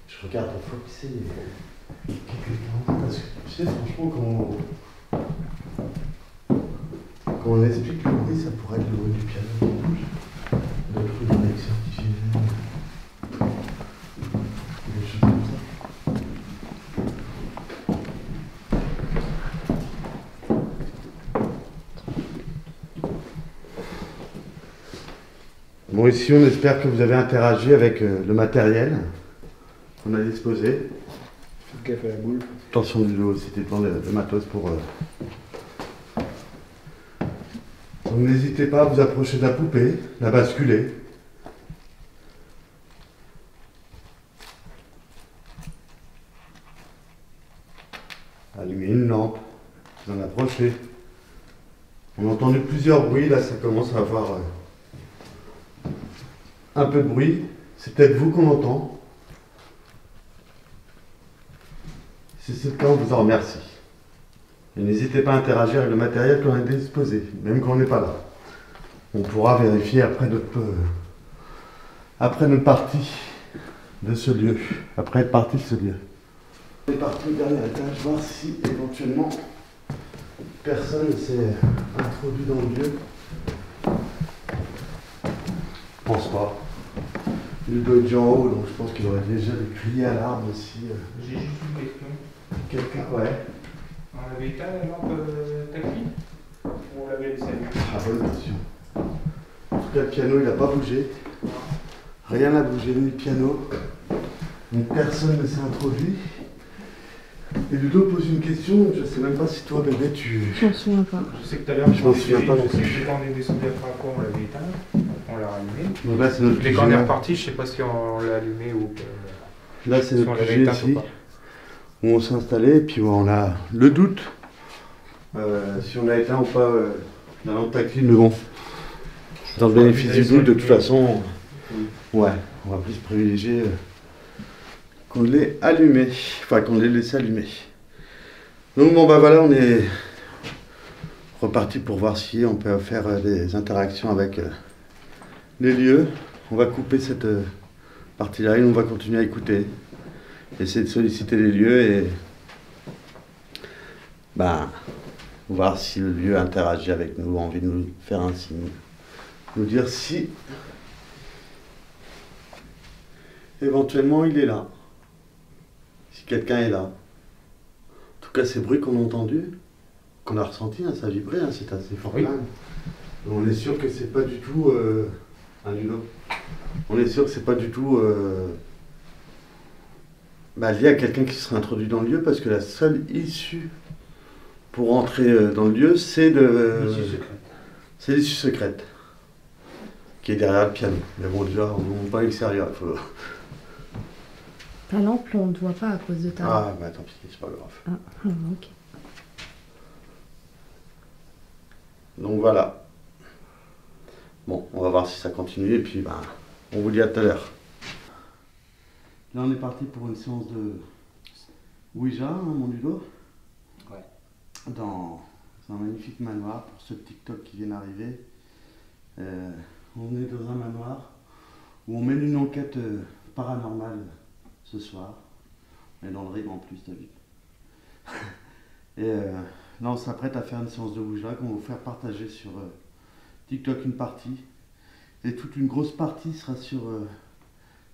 [SPEAKER 3] Je regarde la fois que c'est quelques temps. Parce que tu sais, franchement, quand on explique le bruit, ça pourrait être le bruit du piano. D'autres trucs avec certifié. Des choses comme ça. Bon, ici, on espère que vous avez interagi avec le matériel qu'on a disposé.
[SPEAKER 2] Le café à la boule.
[SPEAKER 3] Attention du dos aussi, t'es le matos pour... Donc n'hésitez pas à vous approcher de la poupée, la basculer. Allumer une lampe, vous en approchez. On a entendu plusieurs bruits, là ça commence à avoir un peu de bruit. C'est peut-être vous qu'on entend. Si c'est le cas, on vous en remercie. Et n'hésitez pas à interagir avec le matériel qu'on a disposé, même quand on n'est pas là. On pourra vérifier après notre partie de ce lieu, après être parti de ce lieu. On est parti au dernier étage, voir si éventuellement personne ne s'est introduit dans le lieu. Je pense pas. Il doit être déjà en haut, donc je pense qu'il aurait déjà crié à l'arbre aussi.
[SPEAKER 2] J'ai juste une question.
[SPEAKER 3] Quelqu'un, ouais.
[SPEAKER 2] On avait éteint la lampe tactile ou on l'avait laissé allumée?
[SPEAKER 3] Ah, bonne question. En tout cas, le piano, il n'a pas bougé. Rien n'a bougé, ni le piano. Donc personne ne s'est introduit. Et Ludo pose une question, je sais même pas si toi, bébé, tu...
[SPEAKER 4] Je m'en souviens pas.
[SPEAKER 2] Je sais que tout à l'heure,
[SPEAKER 3] Je m'en souviens pas non
[SPEAKER 2] je sais
[SPEAKER 3] plus.
[SPEAKER 2] que quand on est descendu après quoi, on l'avait éteint. On l'a allumé.
[SPEAKER 1] Donc là, c'est notre
[SPEAKER 2] Les quand on est
[SPEAKER 1] QG.
[SPEAKER 2] reparti, je sais pas si on l'a allumé ou
[SPEAKER 1] Là, c'est
[SPEAKER 2] si
[SPEAKER 1] notre
[SPEAKER 2] on l'avait
[SPEAKER 1] QG
[SPEAKER 2] éteint
[SPEAKER 1] ici,
[SPEAKER 2] ou pas.
[SPEAKER 1] où on s'est installé, et puis on a le doute si on a éteint ou pas la lampe tactile, mais bon, dans le bénéfice du doute, de toute façon, ouais, on va plus privilégier qu'on l'ait allumé, enfin qu'on l'ait laissé allumer. Donc bon, bah voilà, on est reparti pour voir si on peut faire des interactions avec les lieux. On va couper cette partie-là et on va continuer à écouter, essayer de solliciter les lieux et bah, voir si le lieu interagit avec nous, a envie de nous faire un signe, nous dire si éventuellement il est là, si quelqu'un est là. En tout cas, ces bruits qu'on a entendus, qu'on a ressentis, hein, ça vibrait, hein, c'est assez fort.
[SPEAKER 2] Oui.
[SPEAKER 1] On est sûr que c'est pas du tout un ludo. On est sûr que c'est pas du tout lié à quelqu'un qui serait introduit dans le lieu, parce que la seule issue pour entrer dans le lieu, c'est l'issue secrète qui est derrière le piano. Mais bon, déjà, on ne monte pas à l'extérieur. Faut...
[SPEAKER 4] Ta lampe, on ne te voit pas à cause de ta lampe.
[SPEAKER 1] Ah, bah tant pis, c'est pas grave.
[SPEAKER 4] Ah, ok.
[SPEAKER 1] Donc voilà. Bon, on va voir si ça continue et puis bah, on vous dit à tout à l'heure. Là, on est parti pour une séance de Ouija, hein, mon Ludo.
[SPEAKER 2] Ouais.
[SPEAKER 1] Dans un magnifique manoir pour ceux de TikTok qui viennent d'arriver. On est dans un manoir où on mène une enquête paranormale ce soir. On est dans le rire en plus, t'as vu. Et là, on s'apprête à faire une séance de Ouija qu'on va vous faire partager sur TikTok une partie. Et toute une grosse partie sera sur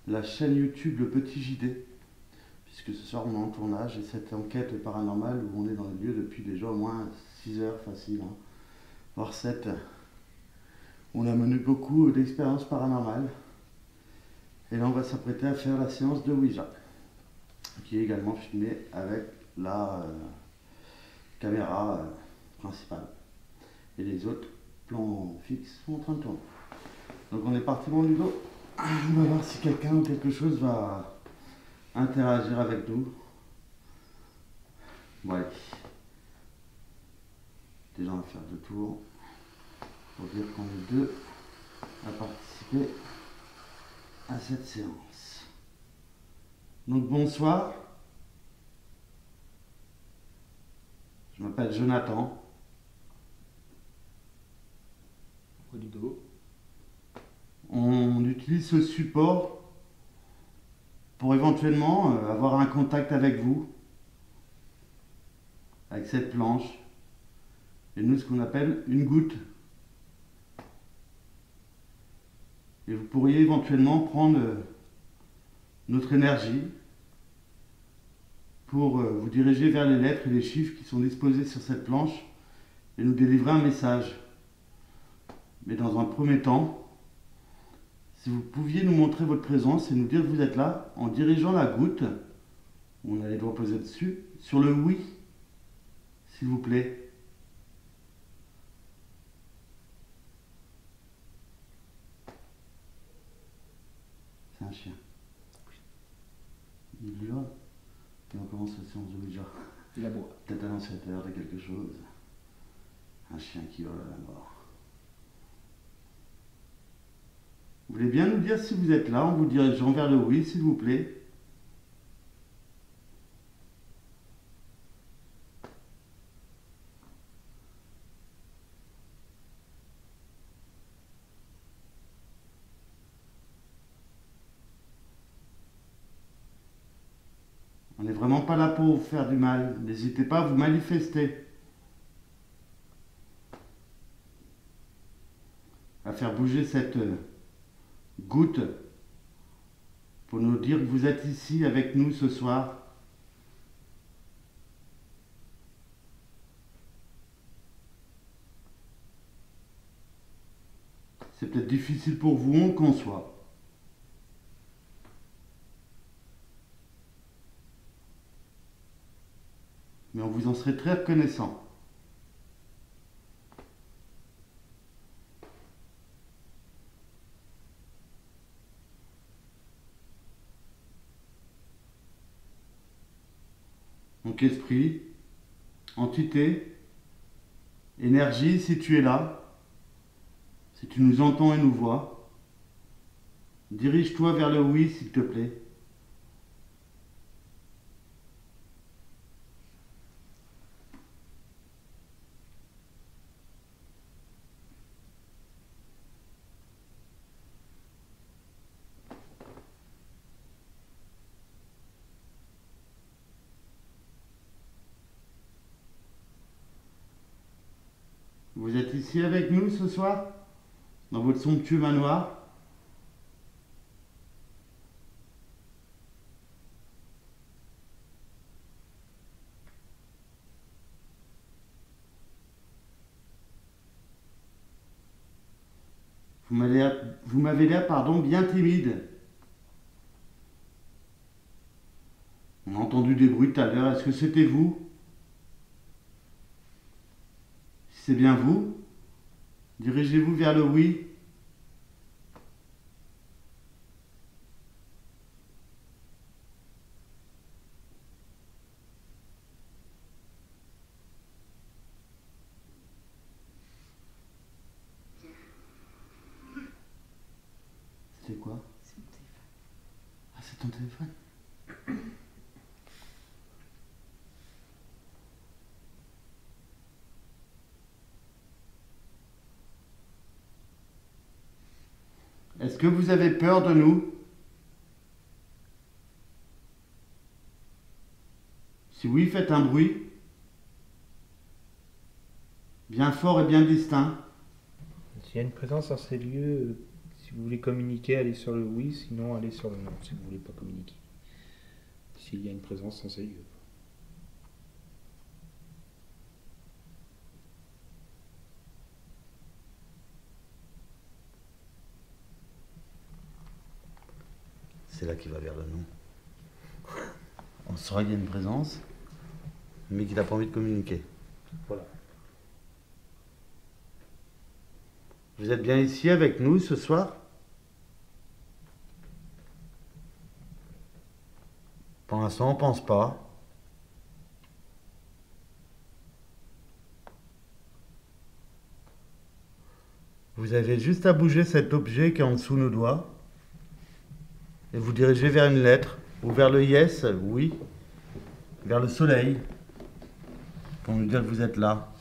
[SPEAKER 1] la chaîne YouTube Le Petit JD. Puisque ce soir, on est en tournage et cette enquête paranormale où on est dans le lieu depuis déjà au moins 6 heures facile, hein, voire 7. On a mené beaucoup d'expériences paranormales. Et là, on va s'apprêter à faire la séance de Ouija, qui est également filmée avec la caméra principale. Et les autres plans fixes sont en train de tourner. Donc on est parti, mon Ludo. On va voir si quelqu'un ou quelque chose va interagir avec nous. Bon, allez. Déjà, on va faire 2 tours pour dire qu'on est 2 à participer à cette séance. Donc bonsoir. Je m'appelle Jonathan.
[SPEAKER 2] Ludo.
[SPEAKER 1] On utilise ce support pour éventuellement avoir un contact avec vous, avec cette planche, et nous ce qu'on appelle une goutte. Et vous pourriez éventuellement prendre notre énergie pour vous diriger vers les lettres et les chiffres qui sont disposés sur cette planche et nous délivrer un message. Mais dans un premier temps, si vous pouviez nous montrer votre présence et nous dire que vous êtes là, en dirigeant la goutte, on a les doigts posés dessus, sur le oui, s'il vous plaît. C'est un chien. Il hurle, et on commence la séance de Ouija.
[SPEAKER 2] Il aboie.
[SPEAKER 1] Peut-être annonciateur de quelque chose. Un chien qui hurle à la mort. Vous voulez bien nous dire si vous êtes là, en vous dirigeant vers le oui, s'il vous plaît? On n'est vraiment pas là pour vous faire du mal. N'hésitez pas à vous manifester. À faire bouger cette goutte pour nous dire que vous êtes ici avec nous ce soir. C'est peut-être difficile pour vous, on le conçoit. Mais on vous en serait très reconnaissant. Donc esprit, entité, énergie, si tu es là, si tu nous entends et nous vois, dirige-toi vers le oui, s'il te plaît. Vous êtes ici avec nous ce soir, dans votre somptueux manoir. Vous m'avez l'air, pardon, bien timide. On a entendu des bruits tout à l'heure. Est-ce que c'était vous? Si c'est bien vous, dirigez-vous vers le oui. C'est quoi?
[SPEAKER 5] C'est mon téléphone.
[SPEAKER 1] Ah, c'est ton téléphone? Est-ce que vous avez peur de nous? Si oui, faites un bruit. Bien fort et bien distinct.
[SPEAKER 2] S'il y a une présence dans ces lieux, si vous voulez communiquer, allez sur le oui, sinon allez sur le non, si vous voulez pas communiquer. S'il y a une présence dans ces lieux.
[SPEAKER 1] C'est là qu'il va vers le non. On saura qu'il y a une présence, mais qu'il n'a pas envie de communiquer.
[SPEAKER 2] Voilà.
[SPEAKER 1] Vous êtes bien ici avec nous ce soir? Pour l'instant, on ne pense pas. Vous avez juste à bouger cet objet qui est en dessous de nos doigts et vous dirigez vers une lettre ou vers le yes, oui, vers le soleil pour nous dire que vous êtes là.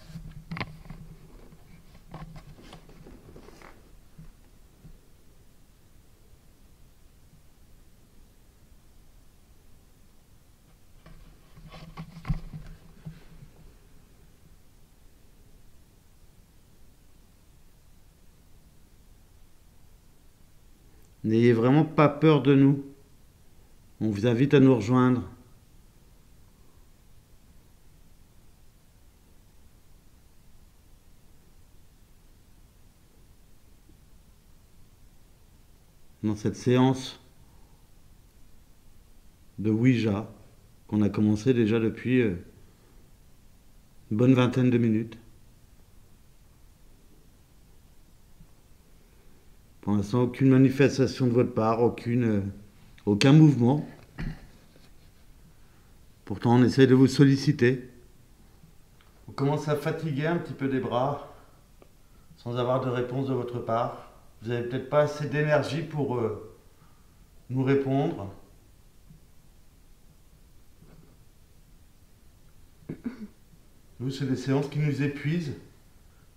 [SPEAKER 1] N'ayez vraiment pas peur de nous. On vous invite à nous rejoindre. Dans cette séance de Ouija qu'on a commencé déjà depuis une bonne vingtaine de minutes. Pour l'instant, aucune manifestation de votre part, aucun mouvement. Pourtant, on essaie de vous solliciter. Vous commencez à fatiguer un petit peu des bras, sans avoir de réponse de votre part. Vous n'avez peut-être pas assez d'énergie pour nous répondre. Nous, c'est des séances qui nous épuisent.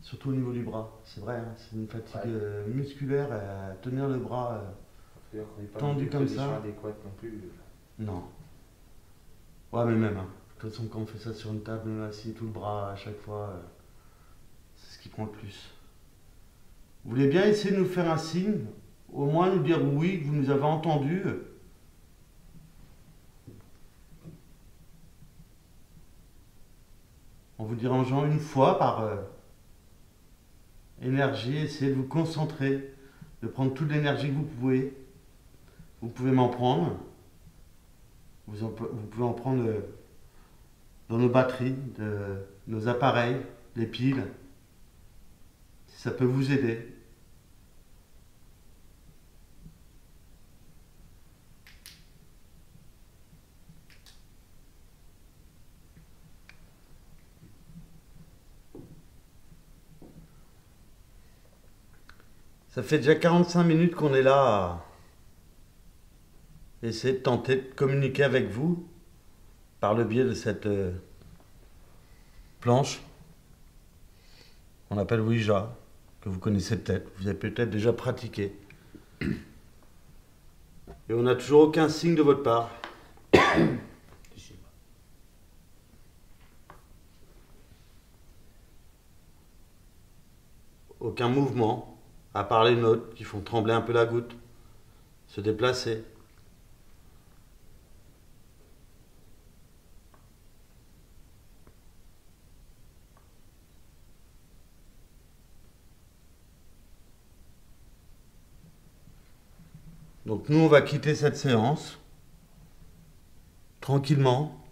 [SPEAKER 1] Surtout au niveau du bras, c'est vrai, hein, c'est une fatigue musculaire à tenir le bras tendu comme ça.
[SPEAKER 2] Adéquate non plus.
[SPEAKER 1] Non. Ouais, mais même, hein. De toute façon, quand on fait ça sur une table, même assis, tout le bras à chaque fois, c'est ce qui prend le plus. Vous voulez bien essayer de nous faire un signe, au moins nous dire oui, que vous nous avez entendus? En vous dirigeant une fois par énergie, essayez de vous concentrer, de prendre toute l'énergie que vous pouvez. Vous pouvez m'en prendre. Vous pouvez en prendre dans nos batteries, de nos appareils, les piles, si ça peut vous aider. Ça fait déjà 45 minutes qu'on est là à essayer de tenter de communiquer avec vous par le biais de cette planche qu'on appelle Ouija, que vous connaissez peut-être, vous avez peut-être déjà pratiqué. Et on n'a toujours aucun signe de votre part. Aucun mouvement, à part les notes qui font trembler un peu la goutte, se déplacer. Donc nous, on va quitter cette séance tranquillement.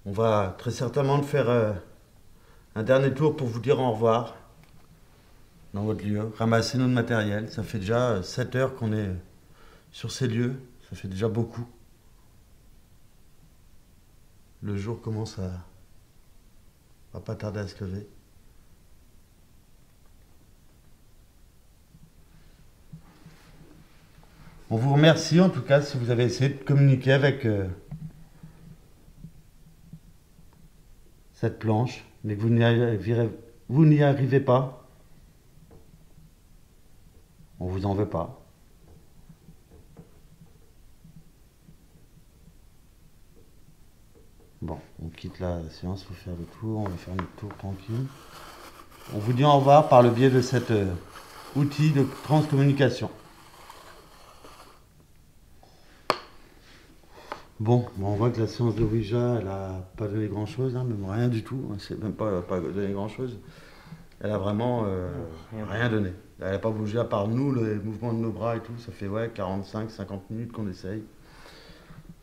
[SPEAKER 1] On va très certainement faire un dernier tour pour vous dire au revoir dans votre lieu, ramasser notre matériel. Ça fait déjà 7 heures qu'on est sur ces lieux, ça fait déjà beaucoup. Le jour commence à va pas tarder à se lever. On vous remercie en tout cas si vous avez essayé de communiquer avec cette planche, mais que vous n'y arrivez pas. On vous en veut pas. Bon, on quitte la séance pour faire le tour, on va faire notre tour tranquille. On vous dit au revoir par le biais de cet outil de transcommunication. Bon, on voit que la séance de Ouija, elle a pas donné grand-chose, hein, même rien du tout. C'est même pas donné grand-chose. Elle a vraiment rien donné. Elle n'a pas bougé à part nous, le mouvement de nos bras et tout. Ça fait 45-50 minutes qu'on essaye.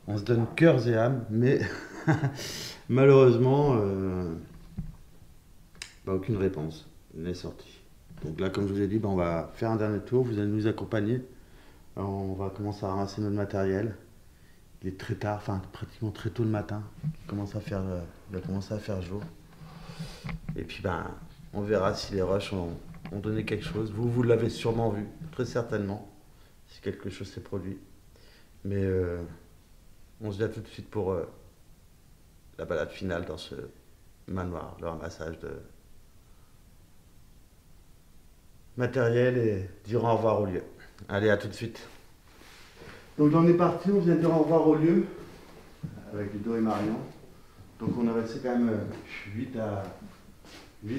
[SPEAKER 1] On se donne cœurs et âmes, mais malheureusement, aucune réponse n'est sortie. Donc là, comme je vous ai dit, on va faire un dernier tour. Vous allez nous accompagner. Alors, on va commencer à ramasser notre matériel. Il est très tard, enfin pratiquement très tôt le matin. Il va commencer à faire jour. Et puis on verra si les rushs ont donné quelque chose. Vous l'avez sûrement vu, très certainement, si quelque chose s'est produit. Mais on se dit à tout de suite pour la balade finale dans ce manoir, le ramassage de matériel et dire au revoir au lieu. Allez, à tout de suite. Donc on est parti, on vient de dire au revoir au lieu, avec Ludo et Marion. Donc on est resté quand même 8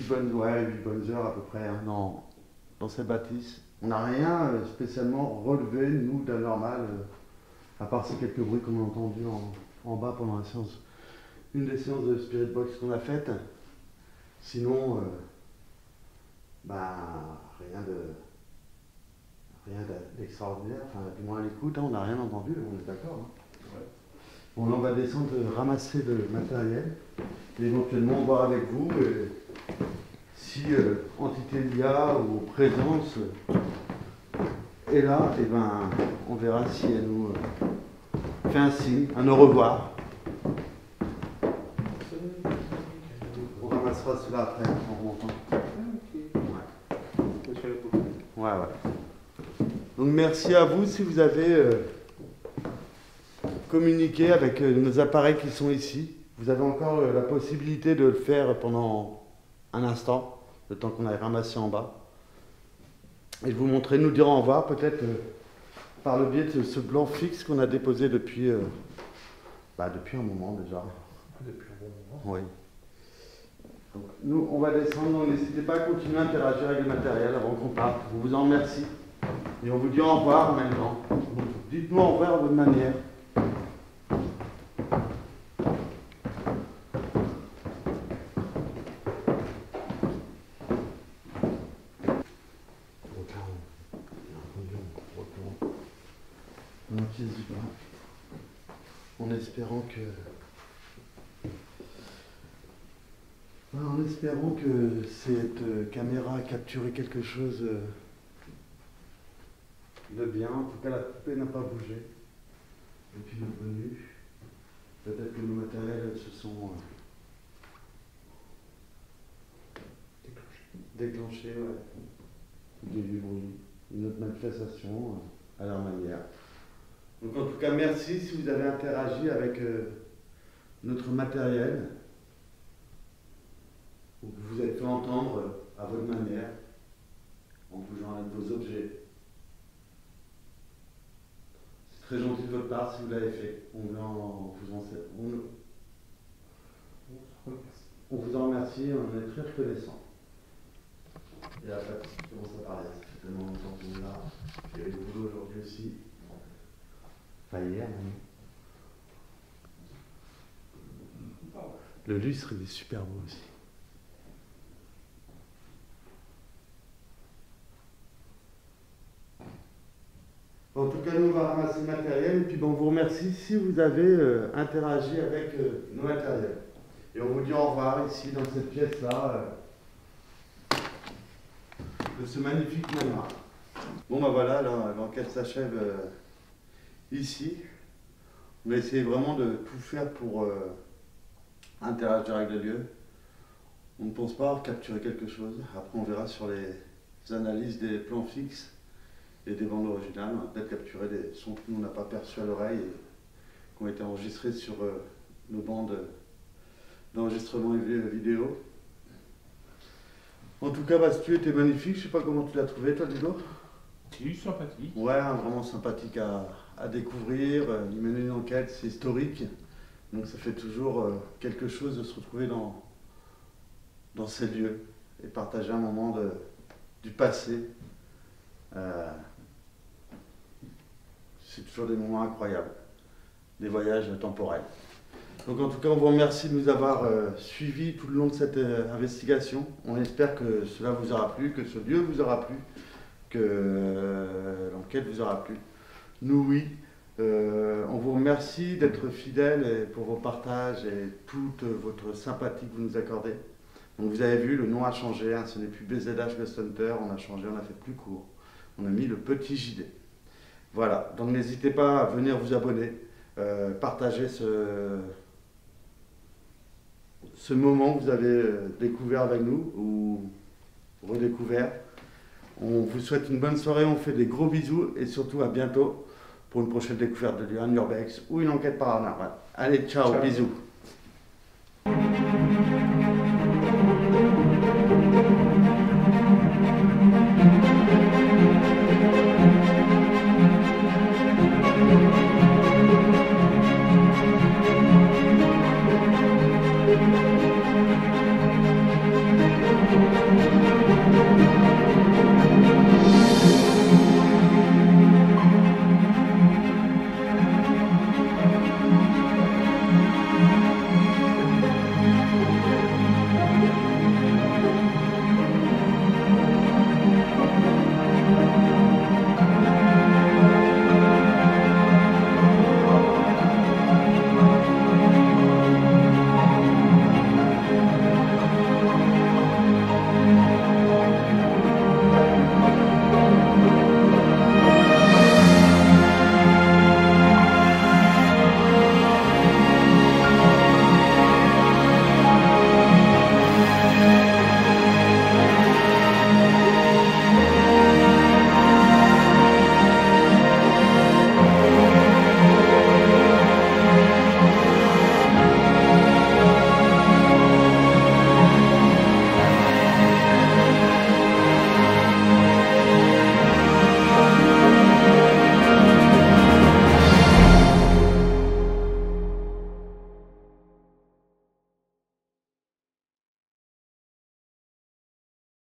[SPEAKER 1] bonnes heures à peu près hein, dans cette bâtisse. On n'a rien spécialement relevé, nous, d'anormal, à part ces quelques bruits qu'on a entendus en bas pendant la séance, une des séances de Spirit Box qu'on a faites. Sinon, rien d'extraordinaire, enfin du moins à l'écoute, hein, on n'a rien entendu, on est d'accord. Hein. Ouais. Bon, là on va descendre ramasser le matériel, et éventuellement voir avec vous si entité l'IA ou présence est là, et on verra si elle nous fait un signe, un au revoir. On ramassera cela après en remontant. Ouais. Donc merci à vous si vous avez communiqué avec nos appareils qui sont ici. Vous avez encore la possibilité de le faire pendant un instant, le temps qu'on aille ramasser en bas. Et de vous montrer, nous dire au revoir peut-être par le biais de ce blanc fixe qu'on a déposé depuis un moment déjà.
[SPEAKER 2] Depuis un bon moment.
[SPEAKER 1] Oui. Donc, nous, on va descendre, donc n'hésitez pas à continuer à interagir avec le matériel avant qu'on parte. On vous en remercie. Et on vous dit au revoir maintenant. Dites-nous au revoir de votre manière. En espérant que cette caméra a capturé quelque chose de bien. En tout cas, la poupée n'a pas bougé depuis notre venue. Peut-être que nos matériels se sont déclenchés. déclencher du bruit, une autre manifestation à leur manière. Donc en tout cas, merci si vous avez interagi avec notre matériel, ou que vous avez fait entendre à votre manière, en bougeant avec vos objets. C'est très gentil de votre part si vous l'avez fait. On vous en remercie et on en est très reconnaissant. Et la fatigue commence à parler, ça fait tellement longtemps qu'on est là. Il y avait le boulot aujourd'hui aussi. Enfin hier même. Le lustre il est super beau aussi. En tout cas, nous on va ramasser le matériel et puis bon, on vous remercie si vous avez interagi avec nos matériels. Et on vous dit au revoir ici dans cette pièce-là de ce magnifique manoir. Bon ben voilà, l'enquête s'achève ici. On a essayé vraiment de tout faire pour interagir avec le lieu. On ne pense pas capturer quelque chose. Après on verra sur les analyses des plans fixes et des bandes originales. On va peut-être capturer des sons que nous on n'a pas perçus à l'oreille et qui ont été enregistrés sur nos bandes d'enregistrement vidéo. En tout cas, Bastu était magnifique. Je sais pas comment tu l'as trouvé, toi, Ludo.
[SPEAKER 2] C'est sympathique.
[SPEAKER 1] Ouais, vraiment sympathique à découvrir. Il mène une enquête, c'est historique. Donc ça fait toujours quelque chose de se retrouver dans ces lieux et partager un moment du passé. C'est toujours des moments incroyables, des voyages temporels. Donc en tout cas, on vous remercie de nous avoir suivis tout le long de cette investigation. On espère que cela vous aura plu, que ce lieu vous aura plu, que l'enquête vous aura plu. Nous, oui. On vous remercie d'être fidèles pour vos partages et toute votre sympathie que vous nous accordez. Donc vous avez vu, le nom a changé, hein, ce n'est plus BZH Ghost Hunter, on a changé, on a fait plus court. On a mis le petit JD. Voilà, donc n'hésitez pas à venir vous abonner, partager ce moment que vous avez découvert avec nous ou redécouvert. On vous souhaite une bonne soirée, on fait des gros bisous et surtout à bientôt pour une prochaine découverte de lieu, un urbex ou une enquête paranormale. Allez, ciao. Bisous.